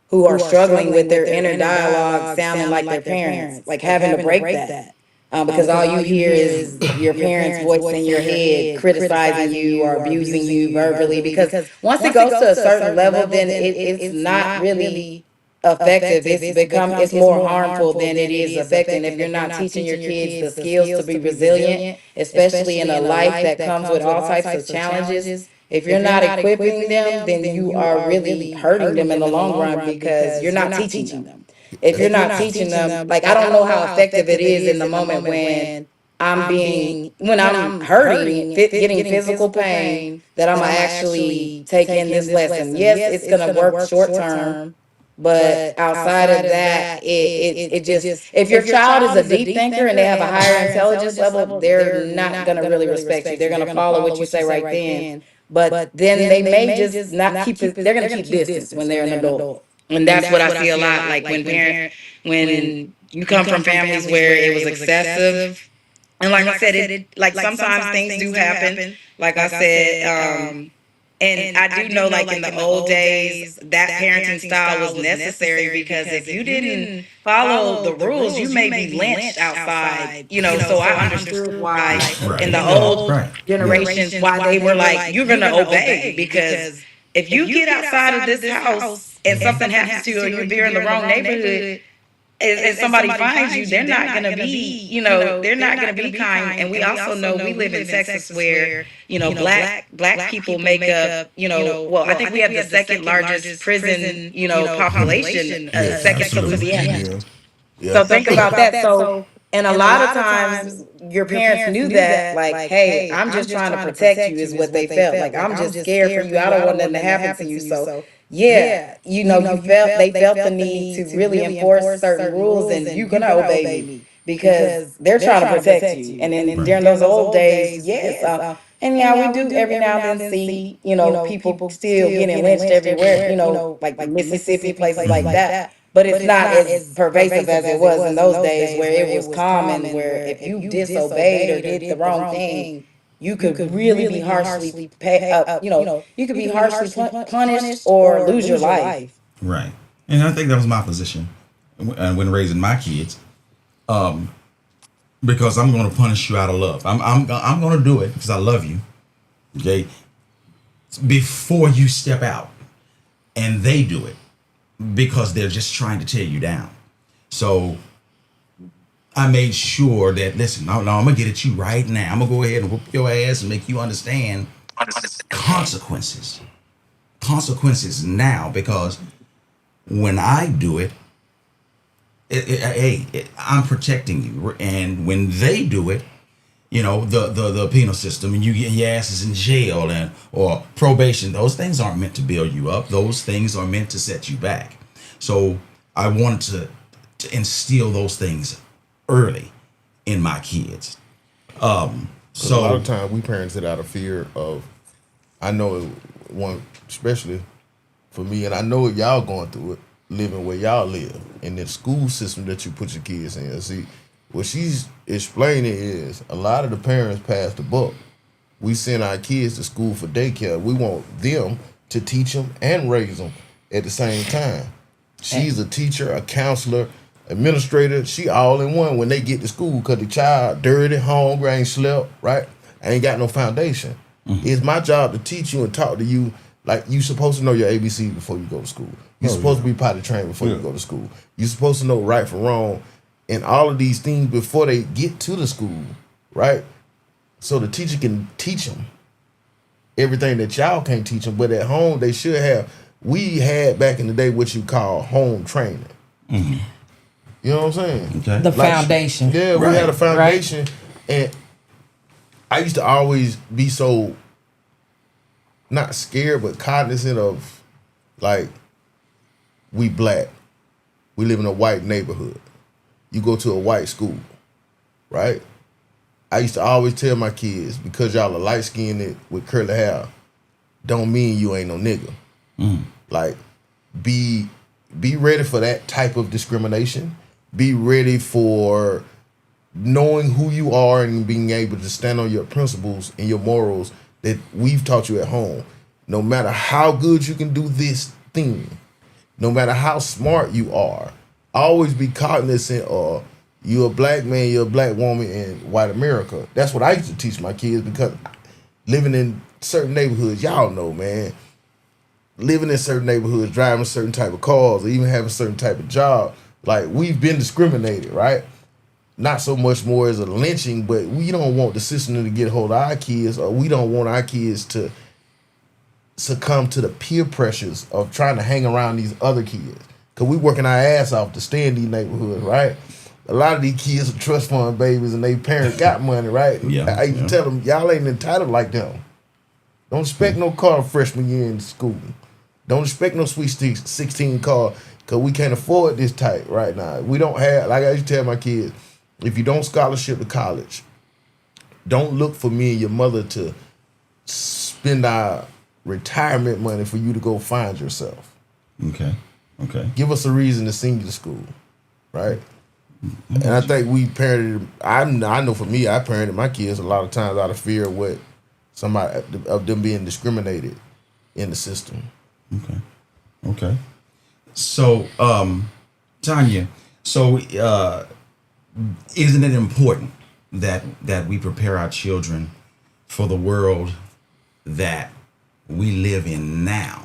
who are struggling with their inner dialogue sounding like their parents, like having to break that. Because all you hear is your parents' voice in your head criticizing you or abusing you verbally. Because once it goes to a certain level, then it's not really effective. It's more harmful than it is effective. If you're not teaching your kids the skills to be resilient, especially in a life that comes with all types of challenges. If you're not equipping them, then you are really hurting them in the long run because you're not teaching them. If you're not teaching them, like I don't know how effective it is in the moment when when I'm hurting, getting physical pain, that I'm gonna actually take in this lesson. Yes, it's gonna work short term, but outside of that, it just, if your child is a deep thinker and they have a higher intelligence level, they're not gonna really respect you. They're gonna follow what you say right then. But then they may just not keep it. They're gonna keep distance when they're an adult. And that's what I see a lot. Like when you come from families where it was excessive, and like I said, like sometimes things do happen. Like I said, and I do know, like in the old days, that parenting style was necessary because if you didn't follow the rules, you may be lynched outside. So I understood why in the old generations why they were like, you're gonna obey, because if you get outside of this house and something happens to you or you're in the wrong neighborhood, and somebody finds you, they're not gonna they're not gonna be kind. And we also know we live in Texas where, black people make up, well, I think we have the second largest prison, population, second to Louisiana. So think about that. So, and a lot of times your parents knew that, like, hey, I'm just trying to protect you, is what they felt. Like, I'm just scared for you. I don't want nothing to happen to you. So, yeah, they felt the need to really enforce certain rules, and you're gonna obey me because they're trying to protect you. And then during those old days, yes, and yeah, we do every now and then see, people still getting lynched everywhere, like Mississippi, places like that. But it's not as pervasive as it was in those days where it was common, where if you disobeyed or did the wrong thing, you could really be harshly you could be harshly punished or lose your life. Right. And I think that was my position when raising my kids, because I'm going to punish you out of love. I'm going to do it because I love you. Okay. Before you step out, and they do it because they're just trying to tear you down. So I made sure that, listen, no, I'm gonna get at you right now. I'm gonna go ahead and whoop your ass and make you understand consequences now, because when I do it, I'm protecting you. And when they do it, the penal system, and you get your asses in jail or probation, those things aren't meant to build you up. Those things are meant to set you back. So I wanted to instill those things early in my kids. So a lot of times we parents it out of fear of, I know one, especially for me, and I know y'all going through it, living where y'all live, in the school system that you put your kids in. See, what she's explaining is a lot of the parents pass the buck. We send our kids to school for daycare. We want them to teach them and raise them at the same time. She's a teacher, a counselor, administrator. She all in one when they get to school because the child dirty, hungry, ain't slept, right? Ain't got no foundation. It's my job to teach you and talk to you like you supposed to know your ABC before you go to school. You're supposed to be potty trained before you go to school. You're supposed to know right from wrong and all of these things before they get to the school, right? So the teacher can teach them everything that y'all can't teach them, but at home they should have. We had back in the day what you call home training. You know what I'm saying? Okay. The foundation. Yeah, we had a foundation, and I used to always be so not scared, but cognizant of like we black. We live in a white neighborhood. You go to a white school, right? I used to always tell my kids, because y'all are light skinned with curly hair, don't mean you ain't no nigga. Like, be ready for that type of discrimination. Be ready for knowing who you are and being able to stand on your principles and your morals that we've taught you at home. No matter how good you can do this thing, no matter how smart you are, always be cognizant of you're a black man, you're a black woman in white America. That's what I used to teach my kids, because living in certain neighborhoods, y'all know, man, living in certain neighborhoods, driving certain type of cars, or even having a certain type of job, like we've been discriminated, right? Not so much more as a lynching, but we don't want the system to get a hold of our kids, or we don't want our kids to succumb to the peer pressures of trying to hang around these other kids. Because we working our ass off to stay in these neighborhoods, right? A lot of these kids are trust fund babies and they parents got money, right? I used to tell them, y'all ain't entitled like them. Don't expect no car freshman year in school. Don't expect no Sweet 16 car, because we can't afford this type right now. We don't have, like I used to tell my kids, if you don't scholarship to college, don't look for me and your mother to spend our retirement money for you to go find yourself. Okay. Give us a reason to send you to school, right? And I think we parented. I know for me, I parented my kids a lot of times out of fear of what somebody of them being discriminated in the system. Okay. So, Tanya, so isn't it important that we prepare our children for the world that we live in now,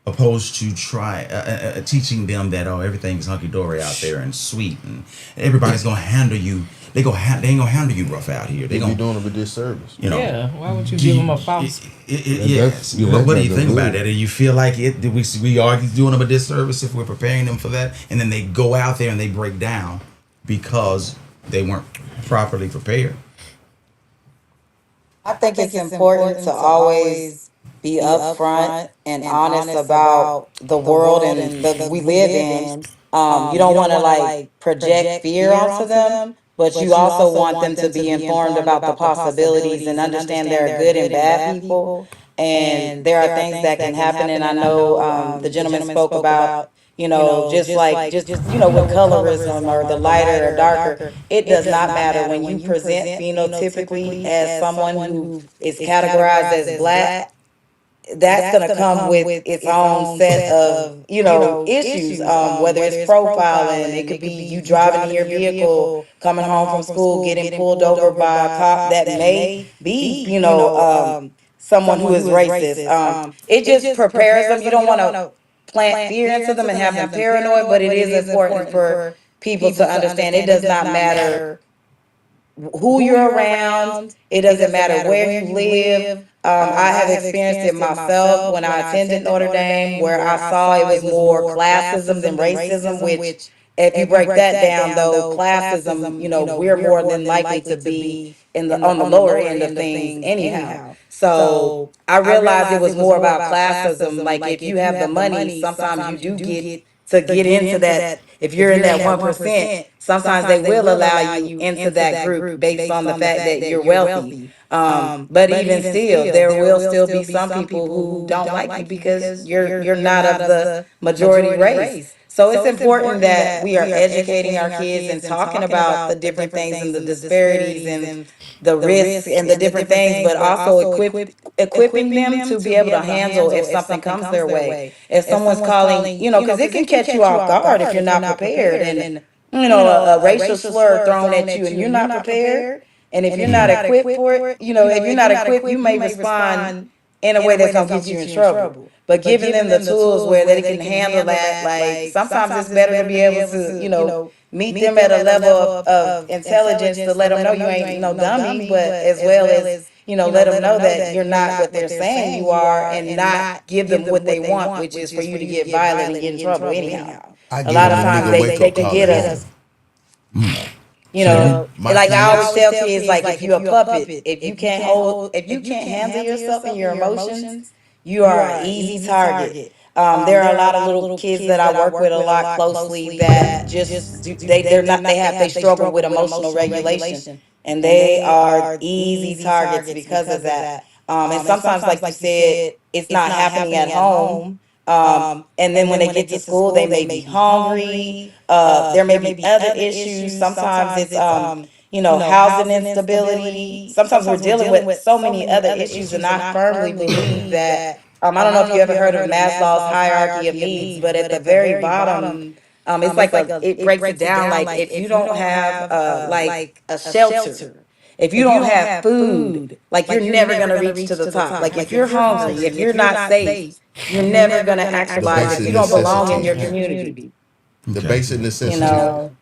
opposed to teaching them that everything's hunky dory out there and sweet and everybody's gonna handle you. They ain't gonna handle you rough out here. They gonna be doing them a disservice. You know. Yeah. Why would you give them a false? Yes. But what do you think about that? Do you feel like we are doing them a disservice if we're preparing them for that, and then they go out there and they break down because they weren't properly prepared? I think it's important to always be upfront and honest about the world and that we live in. You don't want to like project fear onto them, but you also want them to be informed about the possibilities and understand there are good and bad people. And there are things that can happen. And I know the gentleman spoke about, with colorism or the lighter or darker. It does not matter when you present phenotypically as someone who is categorized as black. That's going to come with its own set of, issues, whether it's profiling. It could be you driving in your vehicle, coming home from school, getting pulled over by a cop that may be, someone who is racist. It just prepares them. You don't want to plant fear into them and have them paranoid, but it is important for people to understand it does not matter who you're around. It doesn't matter where you live. I have experienced it myself when I attended Notre Dame, where I saw it was more classism than racism, which if you break that down, though, classism, we're more than likely to be on the lower end of things anyhow. So I realized it was more about classism. Like if you have the money, sometimes you do get into that. If you're in that 1%, sometimes they will allow you into that group based on the fact that you're wealthy. But even still, there will still be some people who don't like you because you're not of the majority race. So it's important that we are educating our kids and talking about the different things and the disparities and the risks and the different things, but also equipping them to be able to handle if something comes their way. If someone's calling, because it can catch you off guard if you're not prepared, and a racial slur thrown at you and you're not prepared, and if you're not equipped for it, if you're not equipped, you may respond in a way that's gonna get you in trouble. But giving them the tools where they can handle that, like sometimes it's better to be able to, meet them at a level of intelligence to let them know you ain't no dummy, but as well as, let them know that you're not what they're saying you are, and not give them what they want, which is for you to get violent and get in trouble anyhow. I A give lot them of a times nigga they wake they up can call get at us. home. My Like I always kids, tell kids, like if you're a puppet, if you can't handle yourself and your emotions, you are an easy target. There are a lot of little kids that I work with a lot closely that they struggle with emotional regulation, and they are easy targets because of that. And sometimes, like you said, it's not happening at home. And then when they get to school, they may be hungry. There may be other issues. Sometimes it's housing instability. Sometimes we're dealing with so many other issues, and I firmly believe that. I don't know if you ever heard of Maslow's hierarchy of needs, but at the very bottom, it's like it breaks it down. Like if you don't have like a shelter, if you don't have food, like you're never gonna reach to the top. Like if you're hungry, if you're not safe, you're never gonna the actualize if basic you don't belong in necessities, your man. community. The Okay. basic You necessities. know.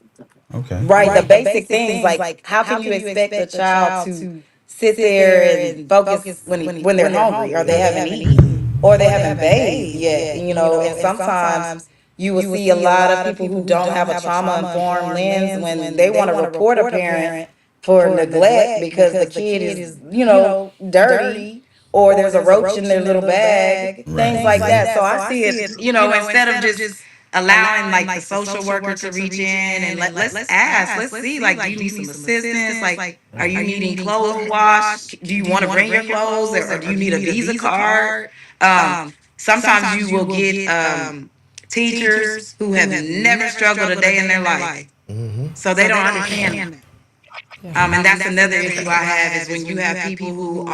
Okay. Right, the basic things, like how can you expect a child to sit there and focus when they're hungry, or they haven't eaten, or they haven't bathed yet, and sometimes you will see a lot of people who don't have a trauma informed lens when they want to report a parent for neglect because the kid is, dirty, or there's a roach in their little bag, things like that. So I see it, instead of just allowing like the social worker to reach in and let's see, like, do you need some assistance, like are you needing clothes washed, do you want to bring your clothes, or do you need a visa card. Sometimes you will get teachers who have never struggled a day in their life, so they don't understand that. And that's another issue I have is when you have people who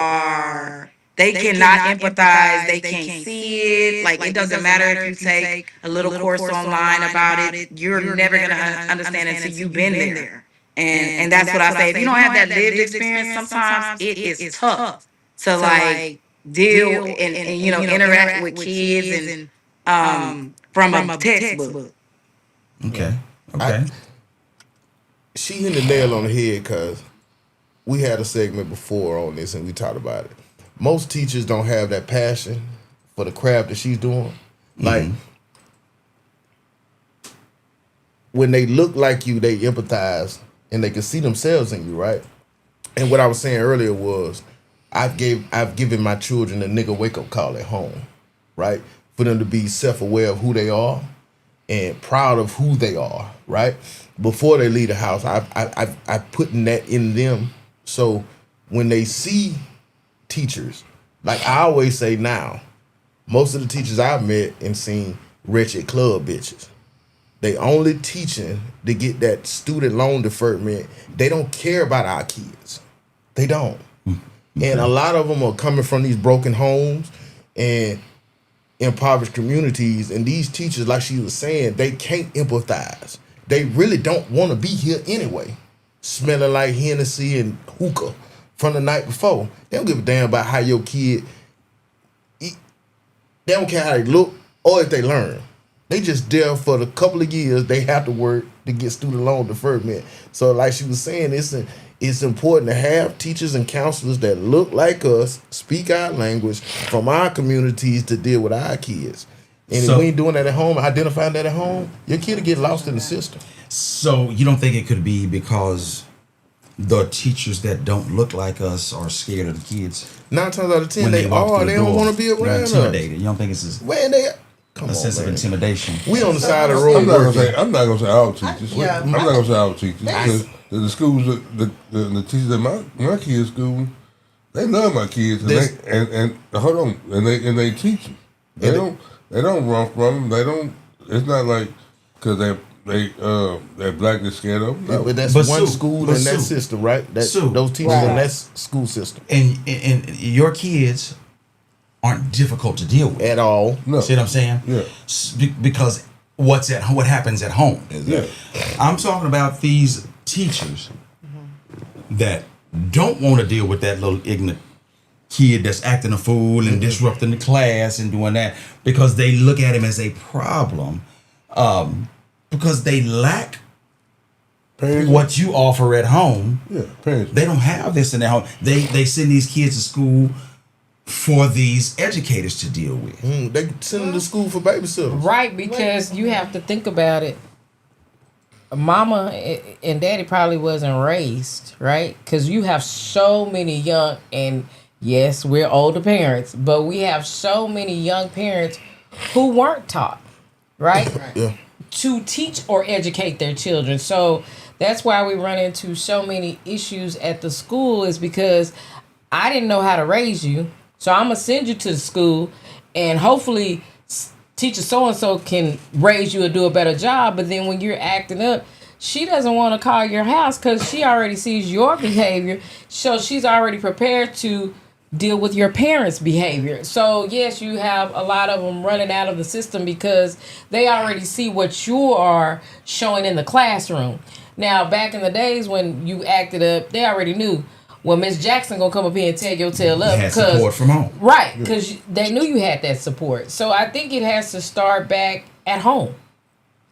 they cannot empathize, they can't see it. Like it doesn't matter if you take a little course online about it, you're never gonna understand until you've been there. And that's what I say. If you don't have that lived experience, sometimes it is tough to like deal and interact with kids and from a textbook. Okay. I, Okay. she hit the nail on the head because we had a segment before on this and we talked about it. Most teachers don't have that passion for the craft that she's doing. Like when they look like you, they empathize and they can see themselves in you, right? And what I was saying earlier was I've given my children a nigga wake up call at home, right? For them to be self-aware of who they are and proud of who they are, right? Before they leave the house, I've putting that in them. So when they see teachers, like I always say now, most of the teachers I've met and seen wretched club bitches. They only teaching to get that student loan deferment. They don't care about our kids. They don't. And a lot of them are coming from these broken homes and impoverished communities. And these teachers, like she was saying, they can't empathize. They really don't want to be here anyway. Smelling like Hennessy and hookah from the night before. They don't give a damn about how your kid eat. They don't care how they look or if they learn. They just there for the couple of years they have to work to get student loan deferment. So like she was saying, it's important to have teachers and counselors that look like us, speak our language from our communities to deal with our kids. And if we ain't doing that at home, identifying that at home, your kid will get lost in the system. So you don't think it could be because the teachers that don't look like us are scared of the kids? 9 times out of 10, When they walk are. through the They don't door, want to be they're around us. intimidated. You don't think it's Where they? Come a on, sense of man. intimidation? We on the side of the road. I'm not gonna working. say. I'm not gonna say all teachers. Yeah. I'm not gonna say all teachers because the schools, the teachers at my kids' school, they love my kids and hold on, and they teach them. They don't run from them. They don't. It's not like Because that black is scared of them? Yeah, No. but that's one school in that system, right? Those teachers in that school system. And your kids aren't difficult to deal with at all. No. See what I'm saying? Yeah. Because what happens at home. Exactly. I'm talking about these teachers that don't want to deal with that little ignorant kid that's acting a fool and disrupting the class and doing that because they look at him as a problem because they lack what you offer at home. Yeah, parents. They don't have this in their home. They send these kids to school for these educators to deal with. They send them to school for babysitters. Right, because you have to think about it. Mama and daddy probably wasn't raised, right? Because you have so many young, and yes, we're older parents, but we have so many young parents who weren't taught, right? Yeah. To teach or educate their children. So that's why we run into so many issues at the school, is because I didn't know how to raise you. So I'm going to send you to the school, and hopefully teacher so-and-so can raise you or do a better job. But then when you're acting up, she doesn't want to call your house because she already sees your behavior. So she's already prepared to deal with your parents' behavior. So yes, you have a lot of them running out of the system because they already see what you are showing in the classroom. Now, back in the days when you acted up, they already knew, well, Miss Jackson gonna come up here and tell your tail up. You had support from home. Right, because they knew you had that support. So I think it has to start back at home,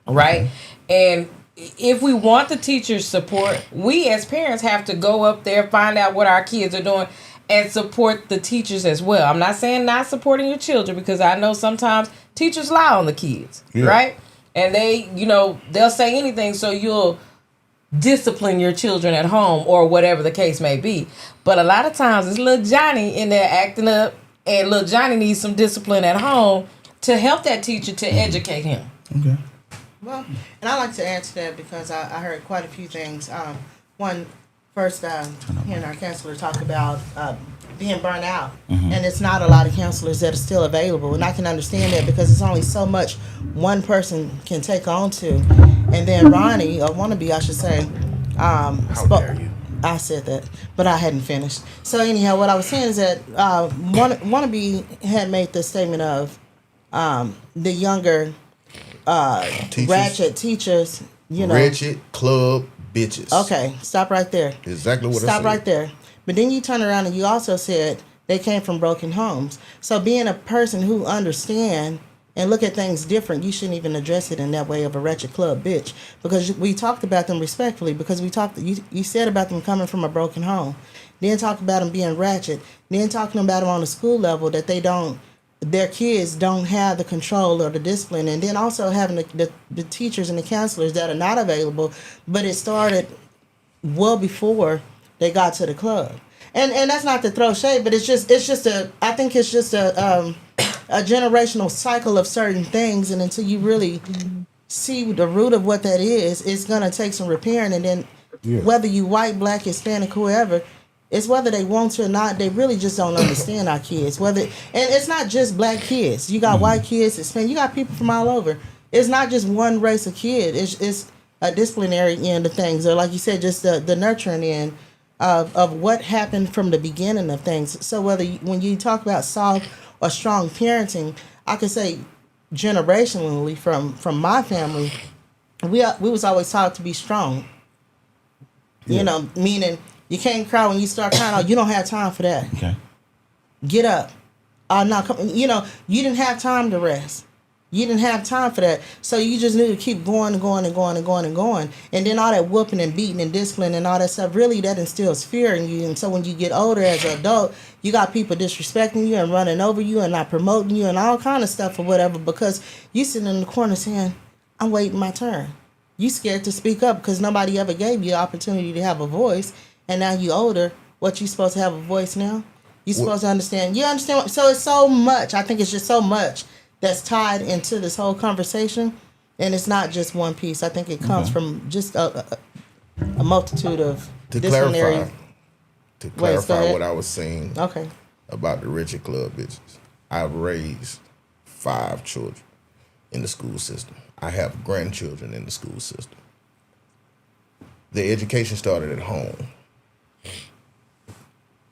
right? And if we want the teachers' support, we as parents have to go up there, find out what our kids are doing, and support the teachers as well. I'm not saying not supporting your children, because I know sometimes teachers lie on the kids, right? And they, they'll say anything so you'll discipline your children at home or whatever the case may be. But a lot of times it's little Johnny in there acting up, and little Johnny needs some discipline at home to help that teacher to educate him. Okay. Well, and I like to add to that because I heard quite a few things. One, first, hearing our counselor talk about being burnt out, and it's not a lot of counselors that are still available, and I can understand that because it's only so much one person can take on to. And then Ronnie, or wannabe, I should say, How dare you? I said that, but I hadn't finished. So anyhow, what I was saying is that wannabe had made the statement of the younger ratchet teachers, ratchet club bitches. Okay, stop right there. Exactly what I said. Stop right there. But then you turn around and you also said they came from broken homes. So being a person who understand and look at things different, you shouldn't even address it in that way of a wretched club bitch. Because we talked about them respectfully. Because you said about them coming from a broken home. Then talk about them being ratchet. Then talking about them on the school level that their kids don't have the control or the discipline. And then also having the teachers and the counselors that are not available. But it started well before they got to the club. And that's not to throw shade, but I think it's just a generational cycle of certain things, and until you really see the root of what that is, it's gonna take some repairing. And then whether you white, black, Hispanic, whoever, it's whether they want to or not, they really just don't understand our kids. And it's not just black kids. You got white kids, Hispanic, you got people from all over. It's not just one race of kid. It's a disciplinary end of things, or like you said, just the nurturing end of what happened from the beginning of things. So when you talk about soft or strong parenting, I could say generationally from my family, we was always taught to be strong. Meaning you can't cry when you start crying. Oh, you don't have time for that. Okay. Get up. No, you didn't have time to rest. You didn't have time for that. So you just need to keep going and going and going and going and going. And then all that whooping and beating and discipline and all that stuff, really that instills fear in you. And so when you get older as an adult, you got people disrespecting you and running over you and not promoting you and all kind of stuff or whatever, because you sitting in the corner saying, I'm waiting my turn. You scared to speak up because nobody ever gave you the opportunity to have a voice. And now you older, what you supposed to have a voice now? You supposed to understand. You understand? So it's so much. I think it's just so much that's tied into this whole conversation, and it's not just one piece. I think it comes from just a multitude of disciplinary. To clarify what I was saying about the Richard Club bitches, I've raised 5 children in the school system. I have grandchildren in the school system. The education started at home.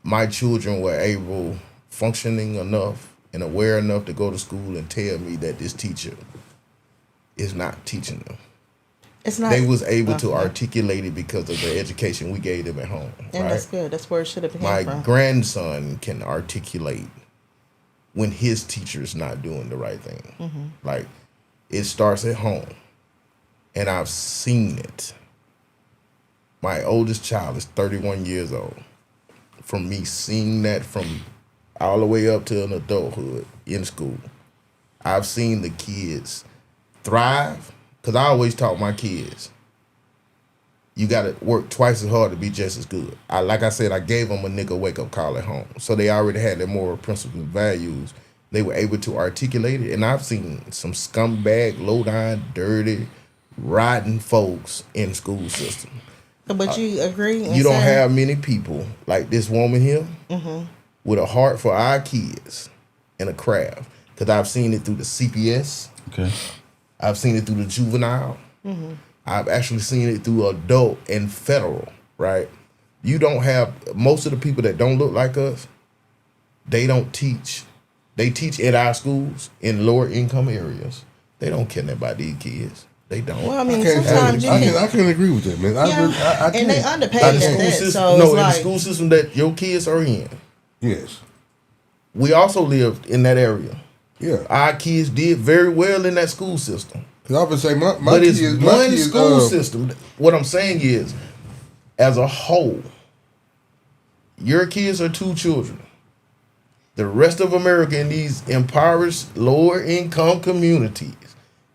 My children were functioning enough and aware enough to go to school and tell me that this teacher is not teaching them. It's not. They was able to articulate it because of the education we gave them at home. And right? that's good. That's where it should have been My from. grandson can articulate when his teacher is not doing the right thing. Mm-hmm. Like, it starts at home. And I've seen it. My oldest child is 31 years old. From me seeing that from all the way up to an adulthood in school, I've seen the kids thrive. Because I always taught my kids, you got to work twice as hard to be just as good. Like I said, I gave them a nigga wake-up call at home. So they already had their moral principles and values. They were able to articulate it. And I've seen some scumbag, low-down, dirty, rotten folks in school system. But you agree? You don't have many people like this woman here with a heart for our kids and a craft. Because I've seen it through the CPS. Okay. I've seen it through the juvenile. I've actually seen it through adult and federal, right? You don't have, most of the people that don't look like us, they don't teach. They teach at our schools in lower income areas. They don't care about these kids. They don't. Well, I mean, sometimes you I can agree with that, man. Yeah, and they underpaid Like at the school that. system, So no, it's in like, the school system that your kids are in. Yes. We also lived in that area. Yeah. Our kids did very well in that school system. Cause I would say my But it's kids, one kids, school system. What I'm saying is, as a whole, your kids are two children. The rest of America in these impoverished, lower income communities,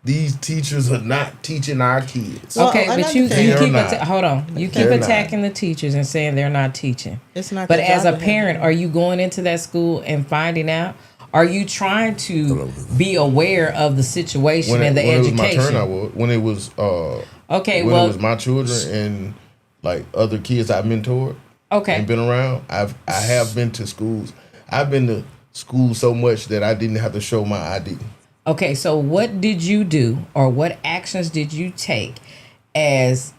these teachers are not teaching our kids. Okay, but you keep hold on. You keep They're attacking the teachers and saying they're not teaching. It's not. But their as a job to parent, are you going into that school and finding out? Are you trying to be aware of the situation and the education? When it was my turn, I would. When it was okay, when well, it was my children and like other kids I mentored, and been around. I have been to schools. I've been to school so much that I didn't have to show my ID. Okay, so what did you do, or what actions did you take as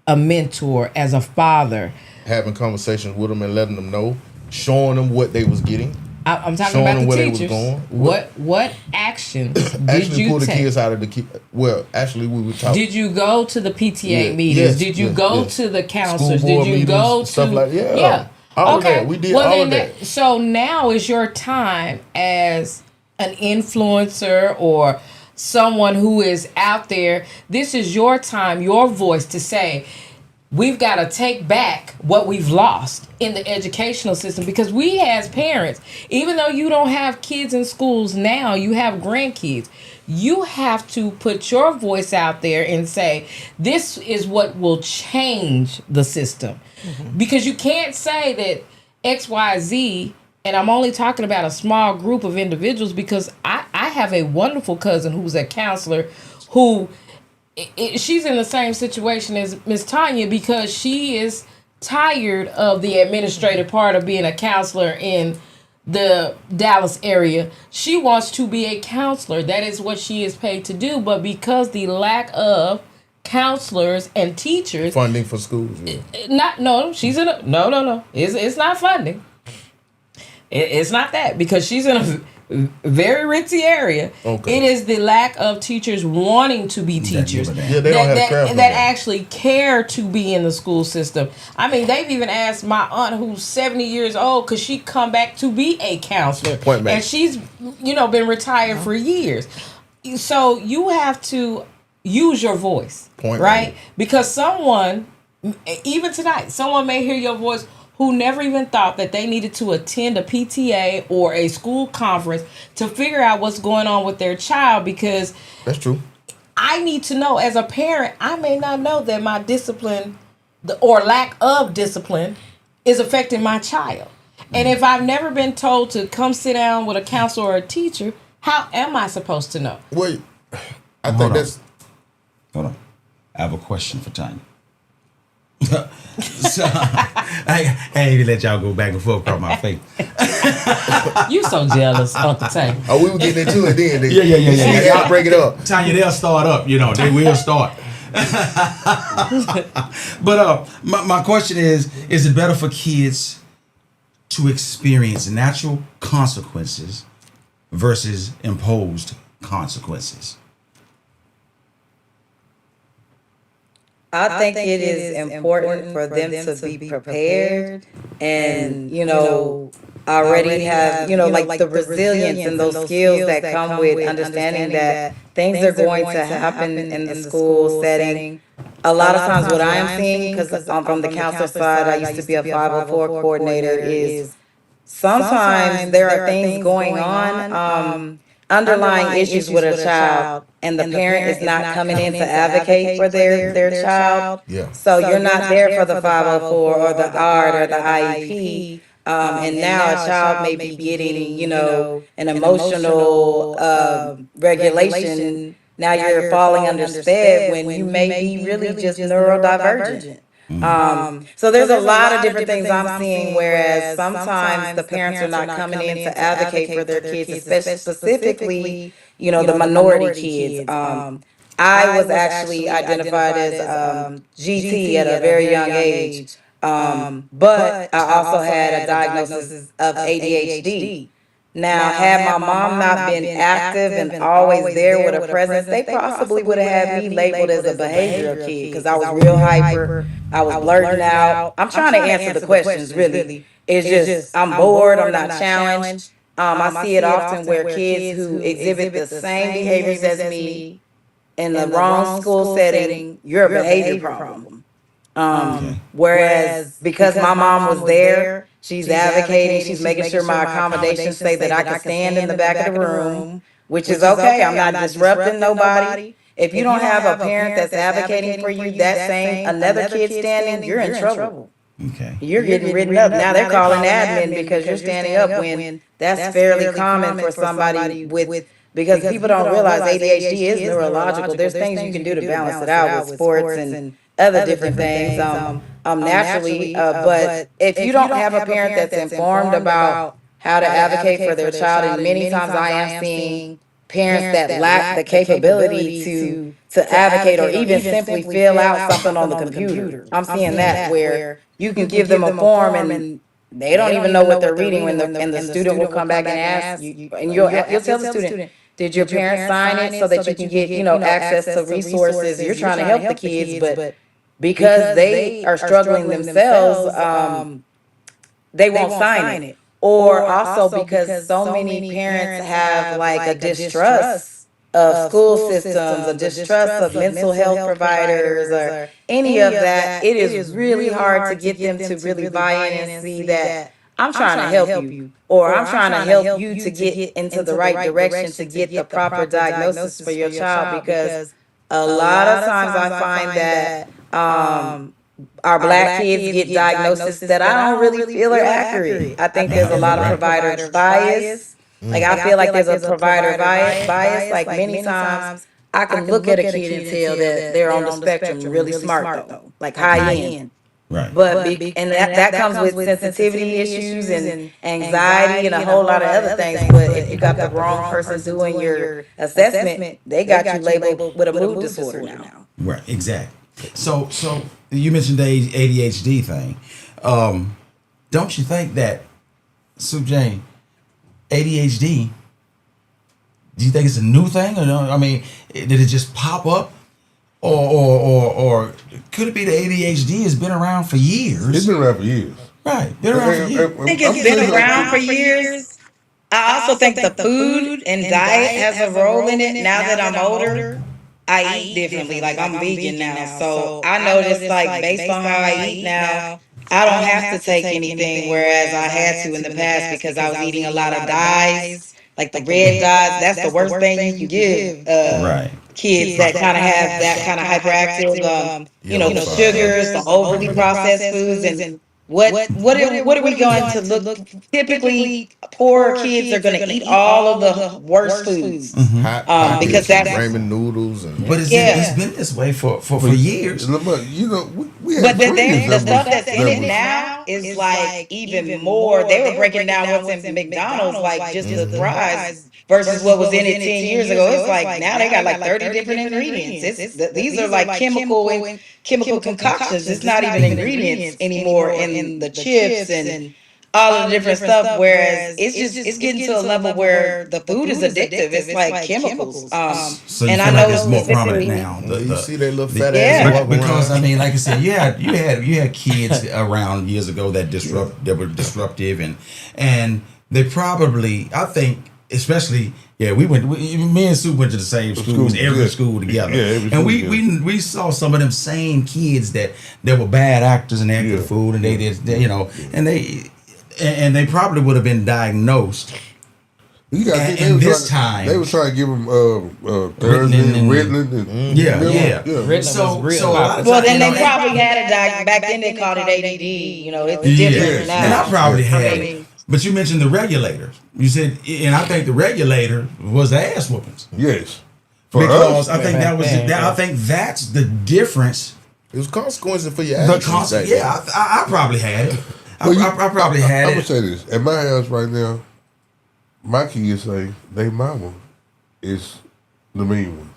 a mentor, as a father? Having conversations with them and letting them know, showing them what they was getting. I'm talking about the teachers. What actions did actually you pull the take? kids out of the well, actually we were talking. Did you go to the PTA Yeah, meetings? yes, Did you yes, go yes. to the counselors? School Did board you meetings, go to stuff like that? Yeah. All of Okay. that. We did well, all then of that. So now is your time as an influencer or someone who is out there. This is your time, your voice to say, we've got to take back what we've lost in the educational system, because we as parents, even though you don't have kids in schools now, you have grandkids, you have to put your voice out there and say, this is what will change the system. Because you can't say that XYZ, and I'm only talking about a small group of individuals, because I have a wonderful cousin who's a counselor who she's in the same situation as Miss Tanya, because she is tired of the administrative part of being a counselor in the Dallas area. She wants to be a counselor. That is what she is paid to do. But because the lack of counselors and teachers, funding for schools. She's in a no. It's not funding. It's not that, because she's in a very ritzy area. Okay. It is the lack of teachers wanting to be teachers. Yeah, they don't have craft that actually care to be in the school system. I mean, they've even asked my aunt, who's 70 years old, could she come back to be a counselor? Point blank. And she's, been retired for years. So you have to use your voice, Point right? blank. Because someone, even tonight, someone may hear your voice who never even thought that they needed to attend a PTA or a school conference to figure out what's going on with their child, because that's true. I need to know, as a parent, I may not know that my discipline or lack of discipline is affecting my child. And if I've never been told to come sit down with a counselor or a teacher, how am I supposed to know? Well, I think that's... Hold on. I have a question for Tanya. So I ain't even let y'all go back and forth across my face. You so jealous, Uncle Tay. Oh, we were getting into it then. Yeah. You gotta break it up. Tanya, they'll start up. They will start. But my question is it better for kids to experience natural consequences versus imposed consequences? I think it is important for them to be prepared and, already have, like the resilience and those skills that come with understanding that things are going to happen in the school setting. A lot of times what I'm seeing, because I'm from the counselor side, I used to be a 504 coordinator, is sometimes there are things going on, underlying issues with a child, and the parent is not coming in to advocate for their child. Yeah. So you're not there for the 504 or the ART or the IEP. And now a child may be getting, an emotional regulation. Now you're falling under SPED when you may be really just neurodivergent. So there's a lot of different things I'm seeing, whereas sometimes the parents are not coming in to advocate for their kids, especially specifically, the minority kids. I was actually identified as GT at a very young age, but I also had a diagnosis of ADHD. Now, had my mom not been active and always there with a presence, they possibly would have had me labeled as a behavioral kid because I was real hyper. I was blurting out. I'm trying to answer the questions, really. It's just, I'm bored, I'm not challenged. I see it often where kids who exhibit the same behaviors as me in the wrong school setting, you're a behavior problem. Whereas because my mom was there, she's advocating, she's making sure my accommodations say that I can stand in the back of the room, which is okay. I'm not disrupting nobody. If you don't have a parent that's advocating for you, that same another kid standing, you're in trouble. Okay. You're getting written up. Now they're calling admin because you're standing up when that's fairly common for somebody with, because people don't realize ADHD is neurological. There's things you can do to balance it out with sports and other different things naturally. But if you don't have a parent that's informed about how to advocate for their child, and many times I am seeing parents that lack the capability to advocate or even simply fill out something on the computer. I'm seeing that where you can give them a form and they don't even know what they're reading when the student will come back and ask you, and you'll tell the student, did your parents sign it so that you can get, access to resources? You're trying to help the kids, but because they are struggling themselves, they won't sign it. Or also because so many parents have like a distrust of school systems, a distrust of mental health providers, or any of that. It is really hard to get them to really buy in and see that I'm trying to help you, or I'm trying to help you to get into the right direction to get the proper diagnosis for your child. Because a lot of times I find that our black kids get diagnoses that I don't really feel are accurate. I think there's a lot of provider bias. Like I feel like there's a provider bias. Like many times I can look at a kid and tell that they're on the spectrum, really smart though, like high end. Right. But and that comes with sensitivity issues and anxiety and a whole lot of other things. But if you got the wrong person doing your assessment, they got you labeled with a mood disorder now. Right. Exactly. So you mentioned the ADHD thing. Don't you think that, Sue Jane, ADHD, do you think it's a new thing? Or no? I mean, did it just pop up? Or could it be the ADHD has been around for years? It's been around for years. Right. Been around for years. I think it's been around for years. I also think the food and diet has a role in it. Now that I'm older, I eat differently. Like I'm vegan now. So I noticed, like, based on how I eat now, I don't have to take anything, whereas I had to in the past because I was eating a lot of dyes, like the red dyes. That's the worst thing you can give Right. kids that kind of have that kind of hyperactive, the sugars, the overly processed foods, and what are we going to look? Typically, poor kids are going to eat all of the worst foods because that's ramen noodles and but it's been this way for years. But we We had But the friends thing, the that stuff was that's in it now is like even more. They were breaking down what's in McDonald's, like just the fries versus what was in it 10 years ago. It's like now they got like 30 different ingredients. These are like chemical concoctions. It's not even ingredients anymore in the chips and all of the different stuff. Whereas it's getting to a level where the food is addictive. It's like chemicals. So you And feel I like know it's more prominent specifically. now. You see that little fat Yeah. ass walking Because around. I mean, like I said, you had kids around years ago that were disruptive, and they probably, I think, especially me and Sue went to the same schools, every school together, and we saw some of them same kids that were bad actors and they acted fool, and and they probably would have been diagnosed. You got And they this time they were trying to give him Ritalin and yeah. So a lot of Well, times, then they probably had it back then. They called it ADD. You know, it's different now. And I probably had it. But you mentioned the regulator. You said, and I think the regulator was the ass whoopings. Yes. Because I think that was I think that's the difference. It was consequences for your The actions. I probably had it. I probably had it. I'm gonna say this. At my house right now, my kids say they mama is the mean one.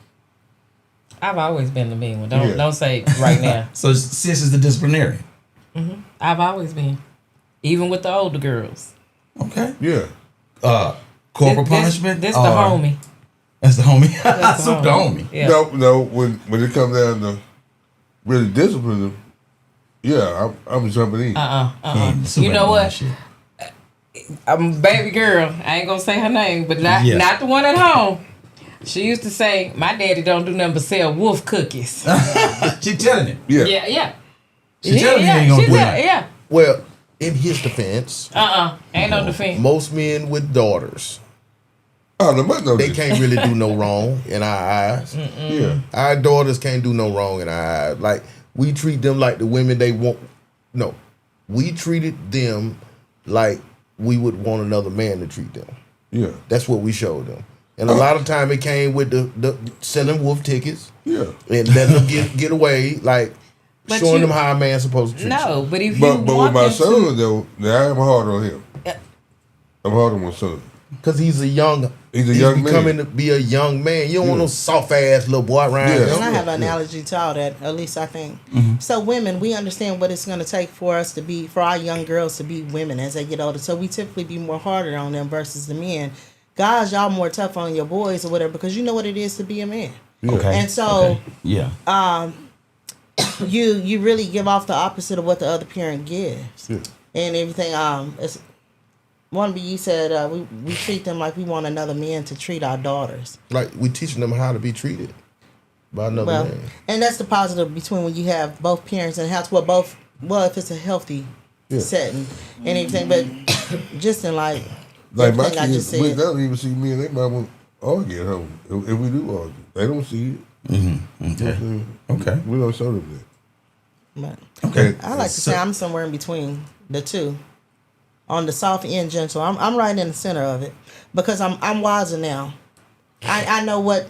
I've always been the mean one. Don't say right now. So sis is the disciplinarian. Mm-hmm. I've always been, even with the older girls. Okay. Yeah. Corporal punishment. This the homie. That's the homie. That's the homie. Yeah. No. When it comes down to really discipline them, yeah, I'm jumping in. You know what? I'm baby girl. I ain't gonna say her name, but not the one at home. She used to say, "My daddy don't do nothing but sell wolf cookies." She telling it. Yeah. She telling you ain't gonna do that. Yeah. Well, in his defense, ain't no defense. most men with daughters, they can't really do no wrong in our eyes. Yeah, our daughters can't do no wrong in our eyes. Like we treat them like the women they want. No, we treated them like we would want another man to treat them. Yeah, that's what we showed them. And a lot of time it came with the selling wolf tickets. Yeah, and letting them get away, like But showing you- them how a man's supposed to treat No, you. but if but you with want my them son though, now I'm hard on him. I'm hard on my son because he's a young. He's a young becoming man. to be a young man. You don't want no soft ass little boy around. Yeah. him. And I have an analogy to all that, at least I think. So women, we understand what it's going to take for us to be, for our young girls to be women as they get older. So we typically be more harder on them versus the men. Guys, y'all more tough on your boys or whatever because you know what it is to be a man. Okay. And so, Yeah. you really give off the opposite of what the other parent gives. Yeah. And everything. It's one of you said we treat them like we want another man to treat our daughters. Like we teaching them how to be treated by another man. And that's the positive between when you have both parents in the house. If it's a healthy setting and everything, but just in like my everything I kids, just said. they don't even see me and their mama argue at home. If we do argue, they don't see it. Okay. We don't show them that. But Okay. I like to say I'm somewhere in between the two. On the soft end, gentle. I'm right in the center of it because I'm wiser now. I know what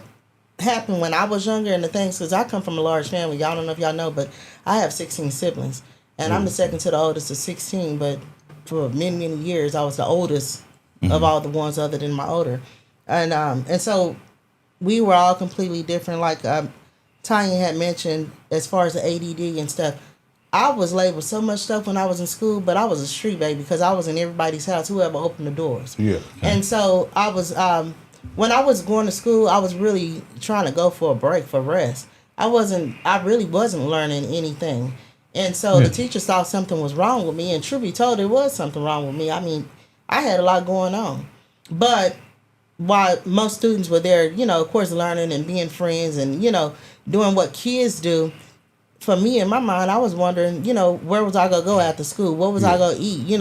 happened when I was younger and the things because I come from a large family. Y'all don't know if y'all know, but I have 16 siblings and I'm the second to the oldest of 16. But for many years, I was the oldest of all the ones other than my older, and so we were all completely different. Like Tanya had mentioned, as far as the ADD and stuff. I was labeled so much stuff when I was in school, but I was a street baby because I was in everybody's house, whoever opened the doors. Yeah. And so I was, when I was going to school, I was really trying to go for a break, for rest. I really wasn't learning anything. And so the teacher saw something was wrong with me, and truth be told, there was something wrong with me. I mean, I had a lot going on. But while most students were there, of course, learning and being friends and, doing what kids do, for me, in my mind, I was wondering, where was I going to go after school? What was I going to eat?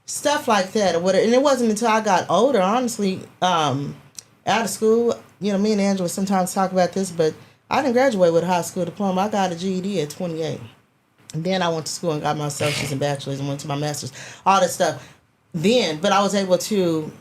Stuff like that or whatever. And it wasn't until I got older, honestly, out of school, me and Angela sometimes talk about this, but I didn't graduate with a high school diploma. I got a GED at 28. And then I went to school and got my associates and bachelor's and went to my master's, all that stuff. But I was able to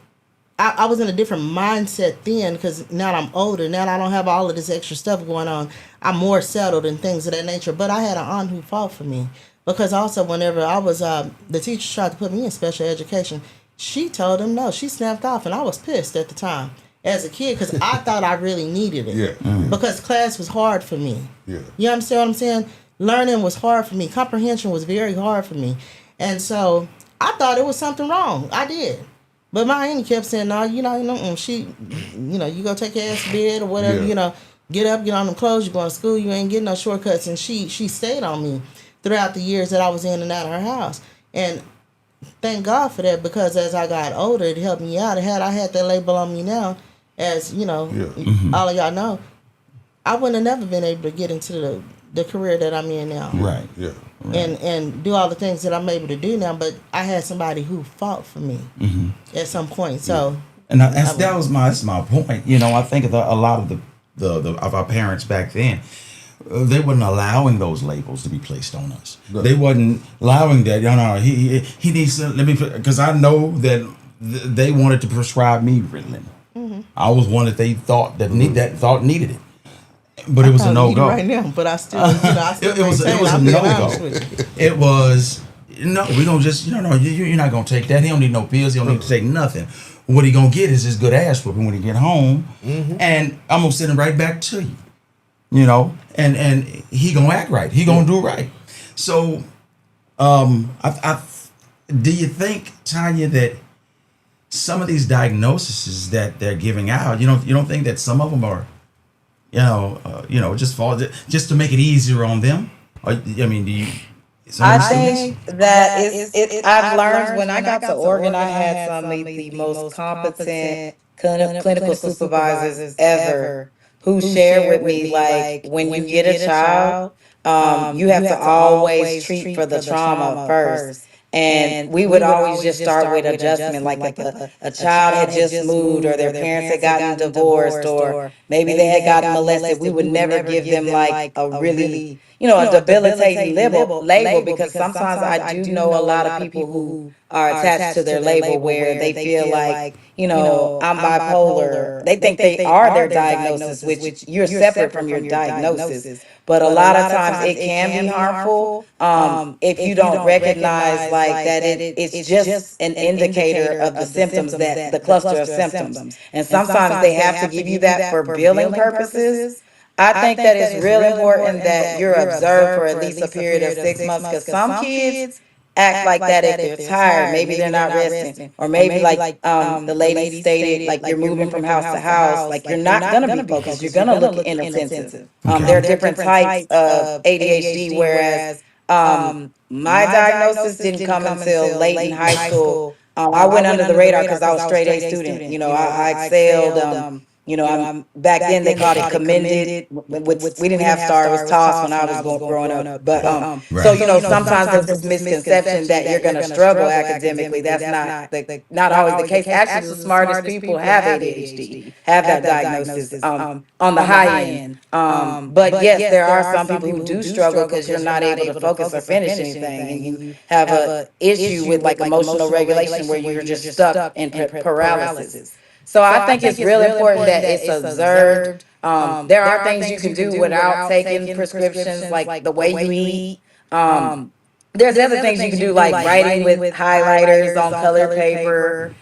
I was in a different mindset then because now I'm older. Now I don't have all of this extra stuff going on. I'm more settled and things of that nature. But I had an aunt who fought for me because also whenever I was, the teacher tried to put me in special education. She told him no. She snapped off, and I was pissed at the time as a kid because I thought I really needed it. Yeah. Because class was hard for me. Yeah. You understand what I'm saying? Learning was hard for me. Comprehension was very hard for me, and so I thought it was something wrong. I did. But my auntie kept saying, "No, you go take your ass to bed or whatever. Yeah. Get up, get on them clothes. You going to school. You ain't getting no shortcuts." And she stayed on me throughout the years that I was in and out of her house. And thank God for that because as I got older, it helped me out. Had I had that label on me now, as all of y'all know, I wouldn't have never been able to get into the career that I'm in now. Right. Yeah. Right. And do all the things that I'm able to do now, but I had somebody who fought for me at some point. So, and that's my point. You know, I think of a lot of the of our parents back then, they wasn't allowing those labels to be placed on us. Right. They wasn't allowing that. He needs to because I know that they wanted to prescribe me Ritalin. I was one that they thought needed it. But it was a no go right now. But I still, it was a no go. It was no. We don't just you're not gonna take that. He don't need no pills. He don't need to take nothing. What he gonna get is his good ass whooping when he get home, and I'm gonna send him right back to you. And he gonna act right. He gonna do right. So, I do you think, Tanya, that some of these diagnoses that they're giving out, you don't think that some of them are just to make it easier on them? Or, I mean, do you? I think that I've learned when I got to Oregon, I had some of the most competent clinical supervisors ever who shared with me, like, when you get a child, you have to always treat for the trauma first. And we would always just start with adjustment, like if a child had just moved or their parents had gotten divorced or maybe they had gotten molested, we would never give them like a really, a debilitating label because sometimes I do know a lot of people who are attached to their label where they feel like, I'm bipolar. They think they are their diagnosis, which you're separate from your diagnosis. But a lot of times it can be harmful if you don't recognize like that it's just an indicator of the symptoms, that the cluster of symptoms. And sometimes they have to give you that for billing purposes. I think that it's real important that you're observed for at least a period of 6 months because some kids act like that if they're tired. Maybe they're not resting. Or maybe like the lady stated, like you're moving from house to house, like you're not gonna be focused. You're gonna look inattentive. There are different types of ADHD, whereas my diagnosis didn't come until late in high school. I went under the radar because I was straight A student. I excelled. I'm back then they called it commended. We didn't have star, it was tossed when I was growing up. But so sometimes there's this misconception that you're going to struggle academically. That's not always the case. Actually, the smartest people have ADHD, have that diagnosis on the high end. But yes, there are some people who do struggle because you're not able to focus or finish anything, and you have a issue with like emotional regulation where you're just stuck in paralysis. So I think it's real important that it's observed. There are things you can do without taking prescriptions, like the way you eat. There's other things you can do, like writing with highlighters on colored paper.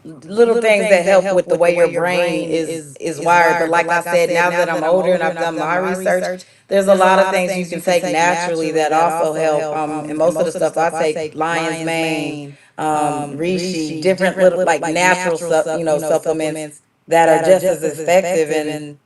Little things that help with the way your brain is wired. But like I said, now that I'm older and I've done my research, there's a lot of things you can take naturally that also help. And most of the stuff I take, lion's mane, reishi, different little like natural supplements that are just as effective. And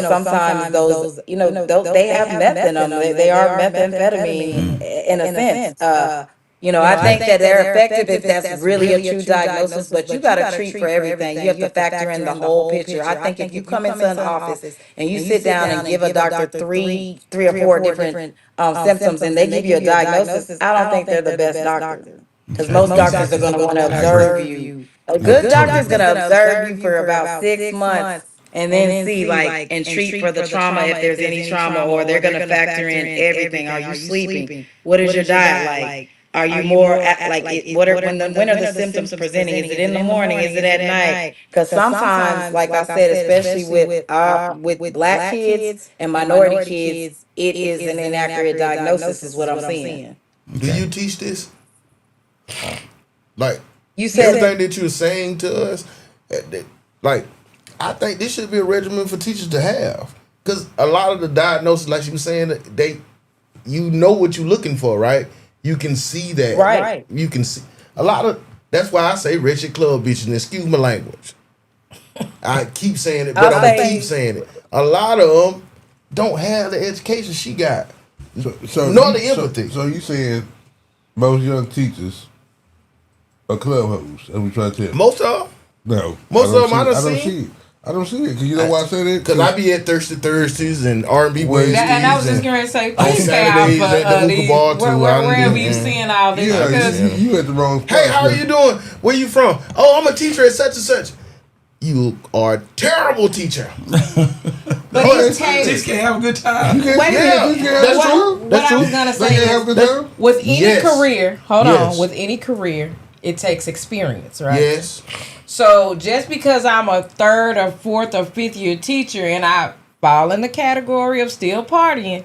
sometimes those they have meth in them. They are methamphetamine in a sense. I think that they're effective if that's really a true diagnosis, but you got to treat for everything. You have to factor in the whole picture. I think if you come into an office and you sit down and give a doctor three or four different symptoms and they give you a diagnosis, I don't think they're the best doctor. Because most doctors are going to want to observe you. A good doctor is going to observe you for about 6 months and then see and treat for the trauma if there's any trauma, or they're going to factor in everything. Are you sleeping? What is your diet like? Are you more when are the symptoms presenting? Is it in the morning? Is it at night? Because sometimes, like I said, especially with black kids and minority kids, it is an inaccurate diagnosis, is what I'm seeing. Do you teach this? Like You said everything that you're saying to us, like I think this should be a regimen for teachers to have. Because a lot of the diagnosis, like you were saying, you know what you're looking for, right? You can see that. Right. You can see a lot of. That's why I say wretched club bitches. And excuse my language. I keep saying it, but I'm gonna keep saying it. A lot of them don't have the education she got, nor the empathy. So you saying most young teachers are club hoes? That's what we trying to tell. Most of them. No. Most of them I don't see it. I don't see it. Because you know why I say that? Because I be at Thirsty Thursdays and R&B Wednesdays. And I was just going to say, on please stay out Saturdays for at the hookah bar too. wherever you seeing all this. Yeah, Because you at the wrong spot. Hey, how are you doing? Where you from? Oh, I'm a teacher at such and such. You are a terrible teacher. But it's Just can't have a good time. Wait a minute. That's true. What I was going to say is, with any career, with any career, it takes experience, right? Yes. So just because I'm a 3rd or 4th or 5th year teacher and I fall in the category of still partying,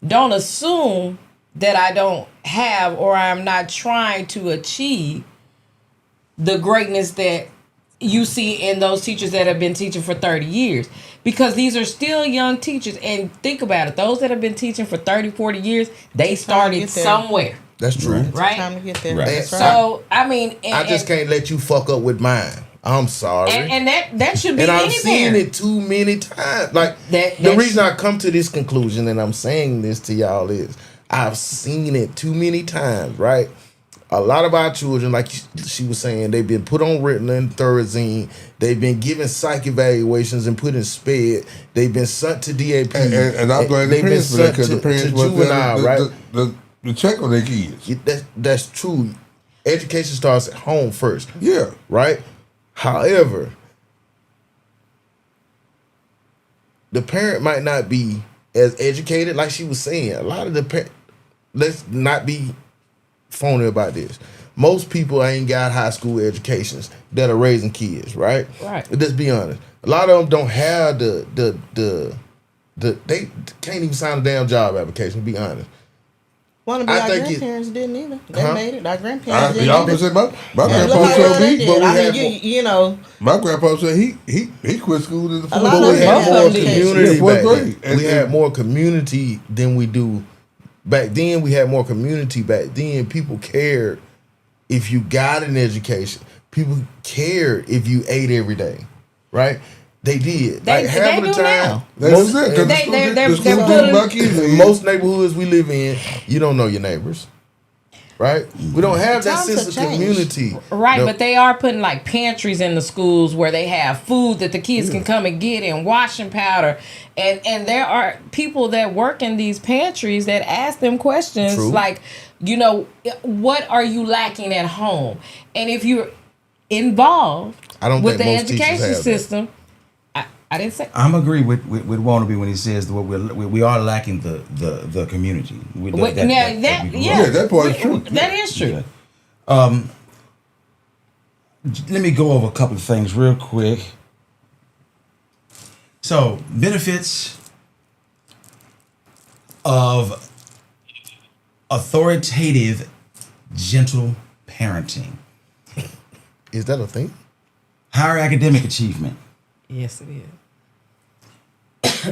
don't assume that I don't have or I'm not trying to achieve the greatness that you see in those teachers that have been teaching for 30 years. Because these are still young teachers. And think about it. Those that have been teaching for 30, 40 years, they started somewhere. That's true. Right? Time to get there. Right. That's right. So, I mean... I just can't let you fuck up with mine. I'm sorry. And that should be and I've any seen parent. it too many times. Like, the reason I come to this conclusion and I'm saying this to y'all is I've seen it too many times, right? A lot of our children, like she was saying, they've been put on Ritalin, Thorazine. They've been given psych evaluations and put in SPED. They've been sent to DAP. And I'm glad the parents for that because the parents juvenile, right? The check on their kids. That's true. Education starts at home first. Yeah. Right? However, the parent might not be as educated, like she was saying. A lot of the parents, let's not be phony about this. Most people ain't got high school educations that are raising kids, right? Right. Let's be honest. A lot of them don't have the they can't even sign a damn job application, to be honest. One of our grandparents didn't either. They made it. Our grandparents didn't y'all either. say my grandpa told me, but you know. My grandpa said he quit school in the 4th But we had more community back grade. then. We had more community than we do back then. We had more community back then. People cared if you got an education. People cared if you ate every day, right? They did. They half of the do time. now. Most neighborhoods we live in, you don't know your neighbors. Right? We don't have that sense of community. Right, but they are putting like pantries in the schools where they have food that the kids can come and get and washing powder. And there are people that work in these pantries that ask them questions like, you know, what are you lacking at home? And if you're involved with the education system, I didn't say. I'm agree with Wannabe when he says that we are lacking the community. That part is true. That is true. Yeah. Let me go over a couple of things real quick. So, benefits of authoritative, gentle parenting. Is that a thing? Higher academic achievement. Yes, it is.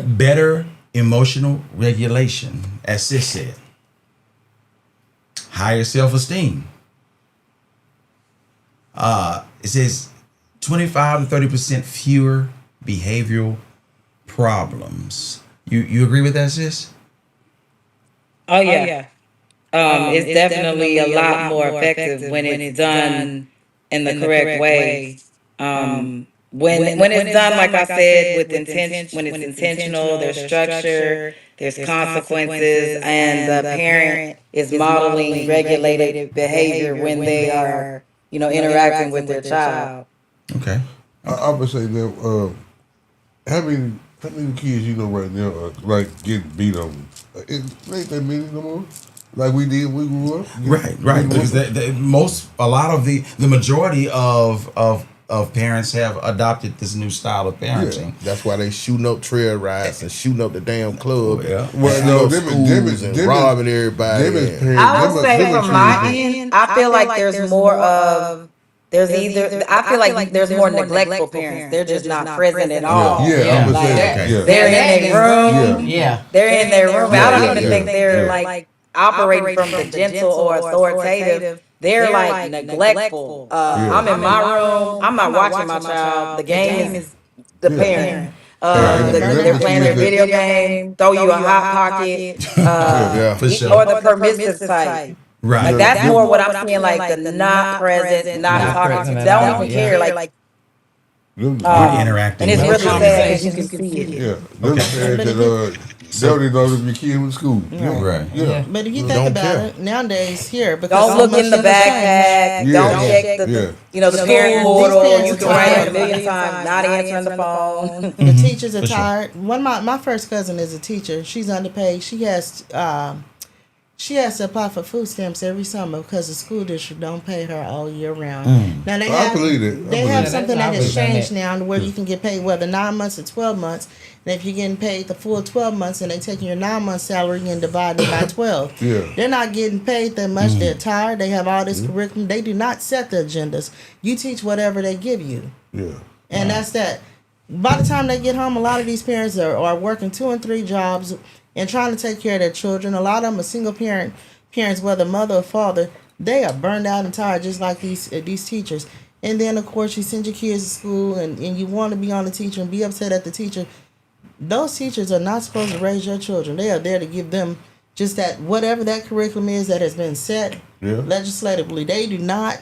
Better emotional regulation, as Sis said. Higher self-esteem. It says 25 to 30% fewer behavioral problems. You agree with that, Sis? Oh yeah. It's definitely a lot more effective when it's done in the correct way. When it's done, like I said, with intention, when it's intentional, there's structure, there's consequences, and the parent is modeling regulated behavior when they are, interacting with their child. Okay. I would say that how many kids you know right now are like getting beat on? Ain't that many no more? like we did when we grew up. Right. Because a lot of the majority of parents have adopted this new style of parenting. That's why they shooting up trail rides and shooting up the damn club. Yeah. Well, no, schools and robbing everybody. I would say from my end, I feel like there's more of I feel like there's more neglectful parents. They're just not present at all. Yeah. They're in their room. Yeah. They're in their room. I don't even think they're like operating from the gentle or authoritative. They're like neglectful. I'm in my room. I'm not watching my child. The game is the parent. They're playing their video game. Throw you a hot pocket. For sure. Or the permissive type. Right. Like that's more what I'm seeing. Like the not present, not talking. They don't even care. Like interacting. and it's really sad because you can see it. Yeah. Them parents that they don't even know if your kid was school. Right. Yeah. But if you think about it, nowadays here, because don't look in the backpack. Don't check the the parent portal. You can write a million times, not answering the phone. The teachers are tired. One of my first cousin is a teacher. She's underpaid. She has to apply for food stamps every summer because the school district don't pay her all year round. Now they have something that has changed now where you can get paid whether 9 months or 12 months. And if you're getting paid the full 12 months and they taking your 9 month salary and dividing it by 12, they're not getting paid that much. They're tired. They have all this curriculum. They do not set the agendas. You teach whatever they give you. Yeah. And that's that. By the time they get home, a lot of these parents are working 2 and 3 jobs and trying to take care of their children. A lot of them are single parents, whether mother or father. They are burned out and tired, just like these teachers. And then, of course, you send your kids to school and you want to be on the teacher and be upset at the teacher. Those teachers are not supposed to raise your children. They are there to give them just that, whatever that curriculum is that has been set legislatively. They do not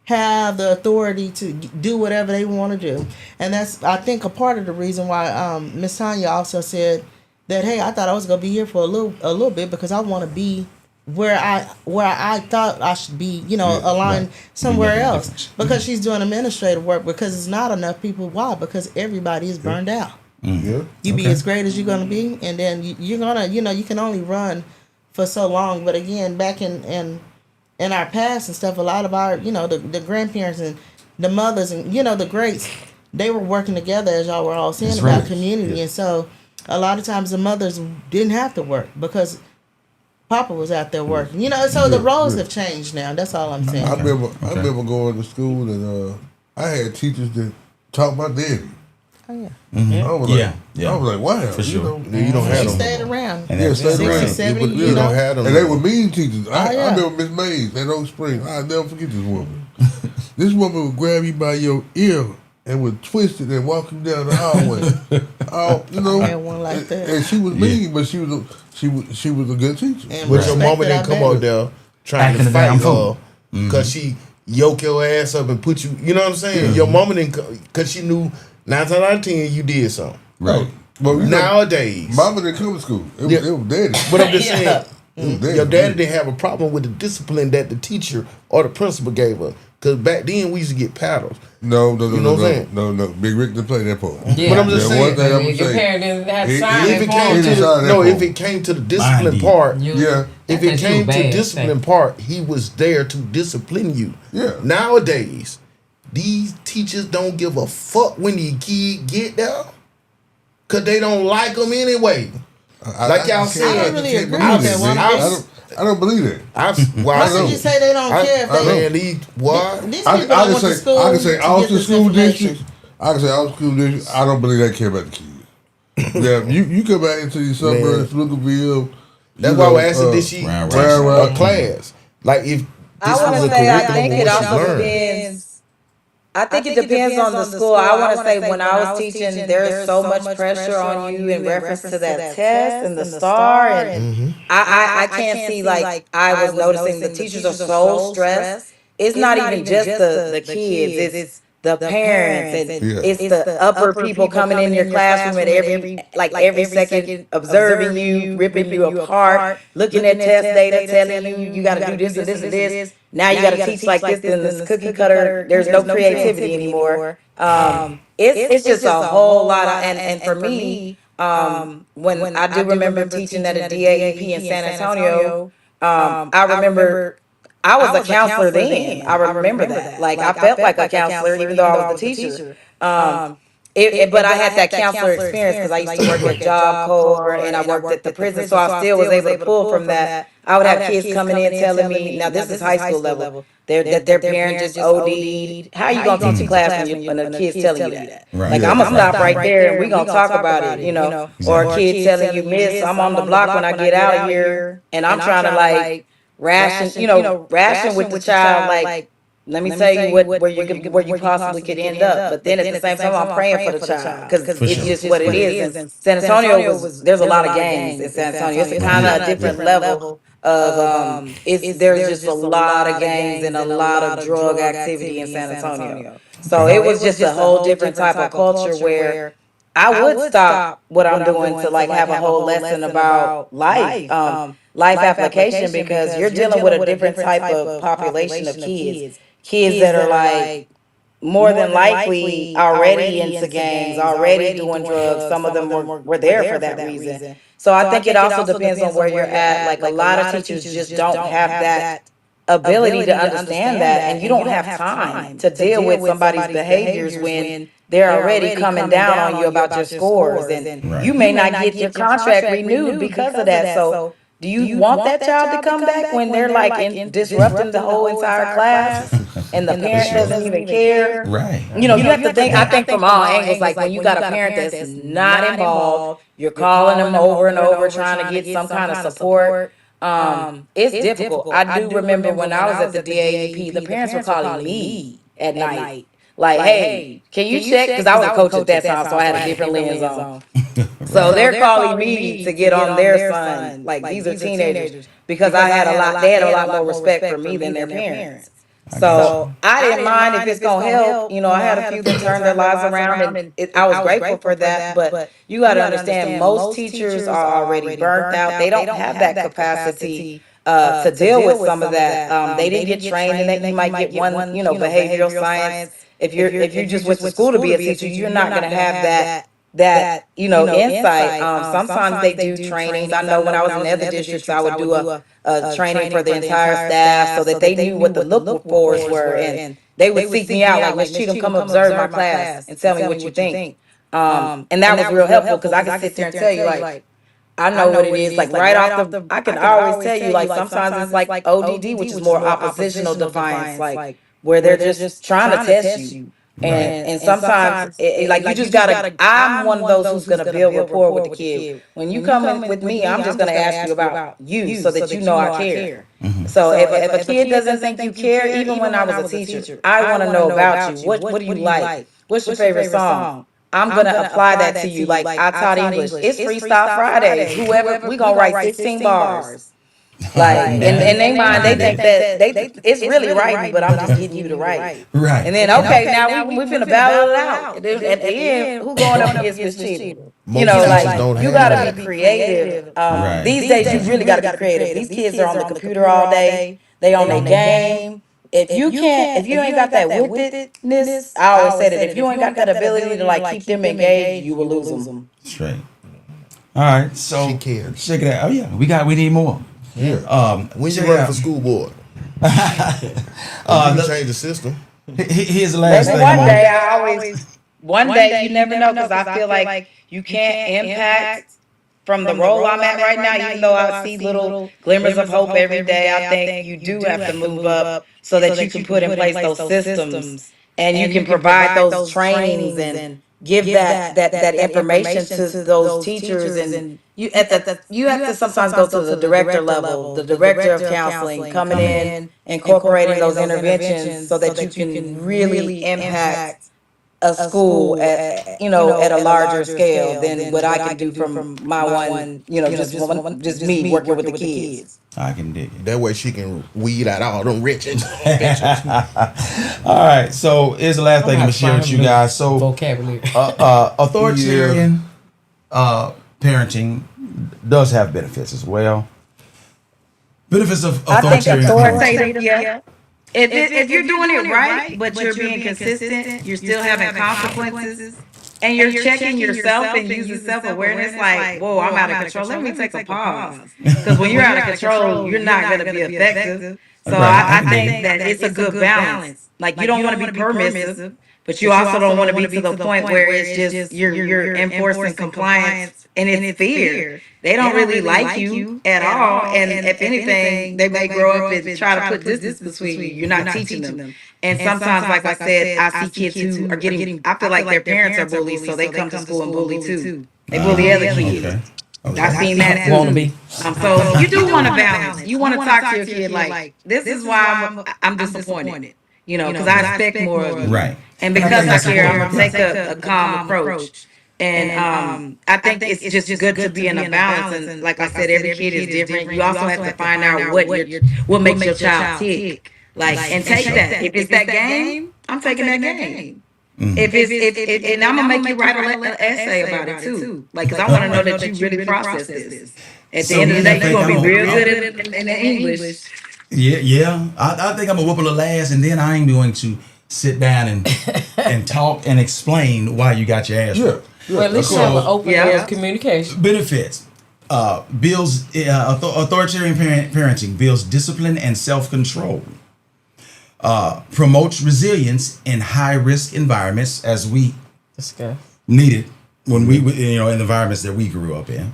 have the authority to do whatever they want to do. And that's, I think, a part of the reason why Miss Tanya also said that, hey, I thought I was gonna be here for a little bit because I want to be where I thought I should be, aligned somewhere else. Because she's doing administrative work because it's not enough people. Why? Because everybody is burned out. You be as great as you're gonna be, and then you're gonna, you can only run for so long. But again, back in our past and stuff, a lot of our, the grandparents and the mothers and the greats, they were working together, as y'all were all saying, about community, and so. A lot of times the mothers didn't have to work because Papa was out there working. So the roles have changed now. That's all I'm saying. I remember going to school and I had teachers that taught my daddy. Oh yeah. Mm-hmm. I was like, wow. For sure. You don't have them. Stayed around. Stayed around. 70, you don't have them. And they were mean teachers. I remember Miss Mays at Oak Spring. I'll never forget this woman. This woman would grab you by your ear and would twist it and walk you down the hallway. I had one like that. And she was mean, but she was a good teacher. But your mama didn't come out there trying to fight her because she yoke your ass up and put you. You know what I'm saying? Your mama didn't, because she knew 9 times out of 10 you did something. Right. But nowadays, mama didn't come to school. It was daddy. But I'm just saying, your daddy didn't have a problem with the discipline that the teacher or the principal gave her. Because back then we used to get paddles. No. You know what I'm saying? No. Big Rick didn't play that part. Yeah. But I'm just saying, one thing I'm your saying, parent didn't have to sign if it came to the discipline part, if it came to discipline part, he was there to discipline you. Yeah. Nowadays, these teachers don't give a fuck when the kid get there, cause they don't like them anyway. Like y'all said, I don't really agree with that. I don't believe that. How did you say they don't care if these people I can say Austin School District. I don't believe they care about the kids. Yeah, you come back into these suburbs, Luckerville. That's why we're asking, did she teach a class? Like if this was a curriculum, I think it also depends. I think it depends on the school. I want to say when I was teaching, there's so much pressure on you in reference to that test and the star, and I can't see, like I was noticing the teachers are so stressed. It's not even just the kids. It's the parents and it's the upper people coming in your classroom at every second, observing you, ripping you apart, looking at test data, telling you got to do this and this and this. Now you got to teach like this in this cookie cutter. There's no creativity anymore. It's just a whole lot of, and for me, when I do remember teaching at a DAEP in San Antonio, I remember I was a counselor then. I remember that. Like I felt like a counselor, even though I was the teacher. But I had that counselor experience because I used to work at Job Corps and I worked at the prison, so I still was able to pull from that. I would have kids coming in telling me, now this is high school level, that their parent just OD'd. How you gonna teach a class when the kid's telling you that? Right. Like I'm gonna stop right there and we gonna talk about it, or a kid telling you, Miss, I'm on the block when I get out of here, and I'm trying to like ration with the child, like let me tell you where you possibly could end up. But then at the same time, I'm praying for the child because it's just what it is. And San Antonio there's a lot of gangs in San Antonio. It's kind of a different level of there's just a lot of gangs and a lot of drug activity in San Antonio. So it was just a whole different type of culture where I would stop what I'm doing to like have a whole lesson about life. Life application, because you're dealing with a different type of population of kids that are like more than likely already into gangs, already doing drugs. Some of them were there for that reason. So I think it also depends on where you're at. Like a lot of teachers just don't have that ability to understand that, and you don't have time to deal with somebody's behaviors when they're already coming down on you about your scores, and Right. you may not get your contract renewed because of that. So do you want that child to come back when they're like disrupting the whole entire class and the parent doesn't even care? Right. You have to think, I think from all angles, like when you got a parent that's not involved, you're calling them over and over trying to get some kind of support. It's difficult. I do remember when I was at the DAEP, the parents were calling me at night. Like, hey, can you check? Because I was a coach at that time, so I had a different lens on. So they're calling me to get on their son. Like these are teenagers, because they had a lot more respect for me than their parents. So I didn't mind if it's gonna help. I had a few that turned their lives around, and I was grateful for that. But you got to understand, most teachers are already burnt out. They don't have that capacity to deal with some of that. They didn't get trained in that. You might get one, behavioral science. If you just went to school to be a teacher, you're not gonna have that insight. Sometimes they do trainings. I know when I was in other districts, I would do a training for the entire staff so that they knew what the look fors were, and they would seek me out, like, Miss Cheatham, come observe my class and tell me what you think. And that was real helpful because I could sit there and tell you, like, I know what it is. Like right off I can always tell you, like, sometimes it's like ODD, which is more oppositional defiance, like where they're just trying to test you. And sometimes like you just gotta, I'm one of those who's gonna build rapport with the kid. When you come in with me, I'm just gonna ask you about you so that you know I care. So if a kid doesn't think you care, even when I was a teacher, I want to know about you. What do you like? What's your favorite song? I'm gonna apply that to you. Like I taught English. It's Freestyle Fridays. Whoever, we gonna write 16 bars. Like in their mind, they think that it's really writing, but I'm just getting you to write. Right. And then okay, now we finna battle it out. And then at the end, who going up against Miss Cheatham? Most teachers don't You have gotta that. be creative. Right. These days, you really gotta be creative. These kids are on the computer all day. They on their game. If you ain't got that wittedness, I always say that if you ain't got that ability to like keep them engaged, you will lose them. Straight. All right. So She cares. check it out. Oh yeah, we need more. Yeah. When you check it run out. for school board, you can change the system. Here's the last Maybe thing. one day you never know, because I feel like you can't impact from the role I'm at right now, even though I see little glimmers of hope every day. I think you do have to move up so that you can put in place those systems, and you can provide those trainings and give that information to those teachers. And you have to sometimes go to the director level, the director of counseling, coming in, incorporating those interventions so that you can really impact a school at a larger scale than what I can do from my one, just me working with the kids. I can dig it. That way she can weed out all them riches. All right. So here's the last thing I'm gonna share with you guys. So Vocabulary. authoritarian parenting does have benefits as well. Benefits of I think authoritarian parenting. authoritative, yeah. If you're doing it right, but you're being consistent, you're still having consequences. and you're checking yourself and using self-awareness, like, whoa, I'm out of control. Let me take a pause. Because when you're out of control, you're not going to be effective. So I think that it's a good balance. Like, you don't want to be permissive, but you also don't want to be to the point where it's just you're enforcing compliance and it's fear. They don't really like you at all. And if anything, they may grow up and try to put distance between you. You're not teaching them. And sometimes, like I said, I see kids who are getting, I feel like their parents are bullies, so they come to school and bully too. They bully other kids. I've seen that too. Want to be. So you do want to balance. You want to talk to your kid like, this is why I'm disappointed. You know, because I expect more of you. Right. And because I care, I'm going to take a calm approach. And I think it's just good to be in a balance. And like I said, every kid is different. You also have to find out what makes your child tick. Like, and take that. If it's that game, I'm taking that game. If and I'm gonna make you write an essay about it too. Like, because I want to know that you really process this. At the end of the day, you're gonna be real good in English. Yeah. I think I'm gonna whoop a little ass, and then I'm going to sit down and talk and explain why you got your ass whooped. Well, at least you have an open area of communication. Benefits. Builds authoritarian parenting builds discipline and self-control. Promotes resilience in high-risk environments, as we needed when we, in the environments that we grew up in.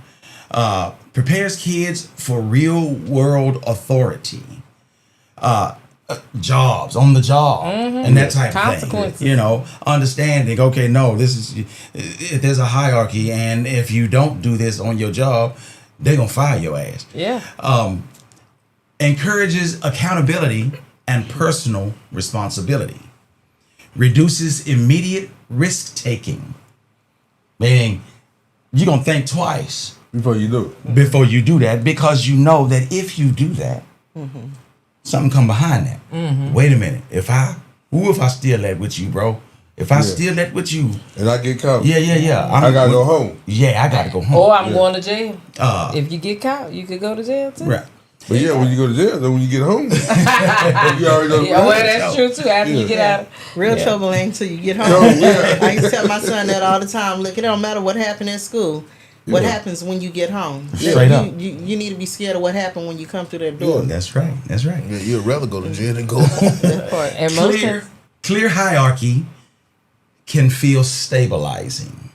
Prepares kids for real-world authority. Jobs on the job and that type of thing. Understanding. Okay, no, there's a hierarchy, and if you don't do this on your job, they're gonna fire your ass. Yeah. Encourages accountability and personal responsibility. Reduces immediate risk taking. Meaning, you're gonna think twice before you do it. Before you do that, because you know that if you do that, something come behind that. Wait a minute. If I steal that with you, bro? If I steal that with you, and I get caught, yeah, I gotta go home. Yeah, I gotta go home. Or I'm going to jail. If you get caught, you could go to jail too. Right. But when you go to jail, then when you get home, you already know. Yeah, well, that's true too. After you get out, real trouble ain't till you get home. I used to tell my son that all the time. Look, it don't matter what happened in school. What happens when you get home? Straight up. You need to be scared of what happened when you come through that door. Yeah, that's right. Yeah, you'd rather go to jail than go home. That part. And clear hierarchy can feel stabilizing.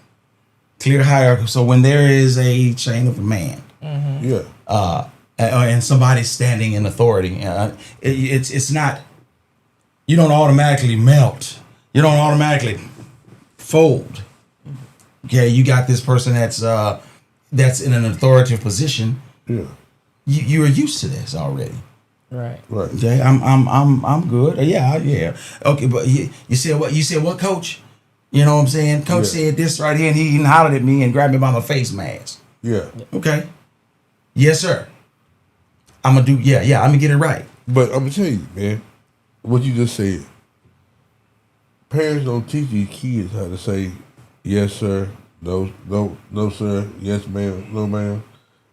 Clear hierarchy. So when there is a chain of command, and somebody's standing in authority, it's not. You don't automatically melt. You don't automatically fold. Okay, you got this person that's in an authoritative position. Yeah, you are used to this already. Right. Okay, I'm good. Yeah. Okay, but you said what? You said what, Coach? You know what I'm saying? Coach said this right here, and he hollered at me and grabbed me by my face mask. Yeah. Okay. Yes, sir. I'm gonna do. Yeah. I'm gonna get it right. But I'm gonna tell you, man, what you just said. Parents don't teach these kids how to say yes, sir. No, sir. Yes, ma'am. No, ma'am.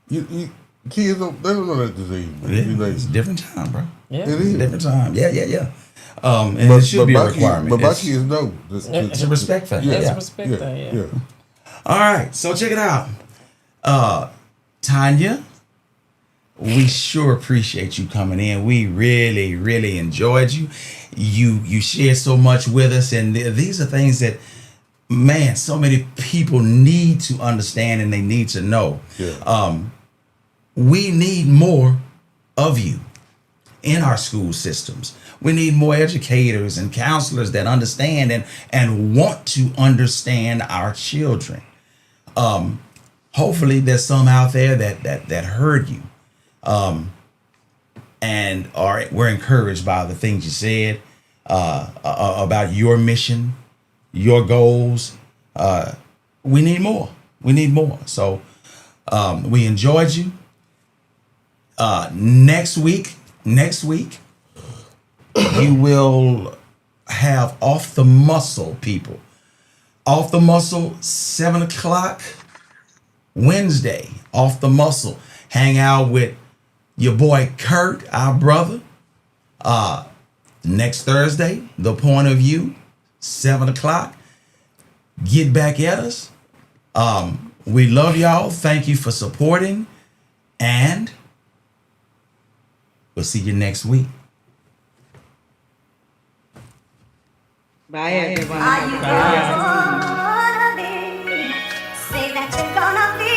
Kids they don't know that disease. It's a different time, bro. Yeah, it is a different time. Yeah. And it should be a requirement. But my kids know. It's a respect thing. It's a respect thing. Yeah. All right, so check it out, Tanya. We sure appreciate you coming in. We really, really enjoyed you. You shared so much with us, and these are things that, man, so many people need to understand and they need to know. Yeah. We need more of you in our school systems. We need more educators and counselors that understand and want to understand our children. Hopefully there's some out there that heard you. And we're encouraged by the things you said about your mission, your goals. We need more. So we enjoyed you. Next week, you will have Off the Muscle, people. Off the Muscle, 7:00 Wednesday. Off the Muscle. Hang out with your boy Kurt, our brother. Next Thursday, The Point of View, 7:00. get back at us. We love y'all. Thank you for supporting. And we'll see you next week. Bye, everyone. Are you gonna be? Say that you're gonna be.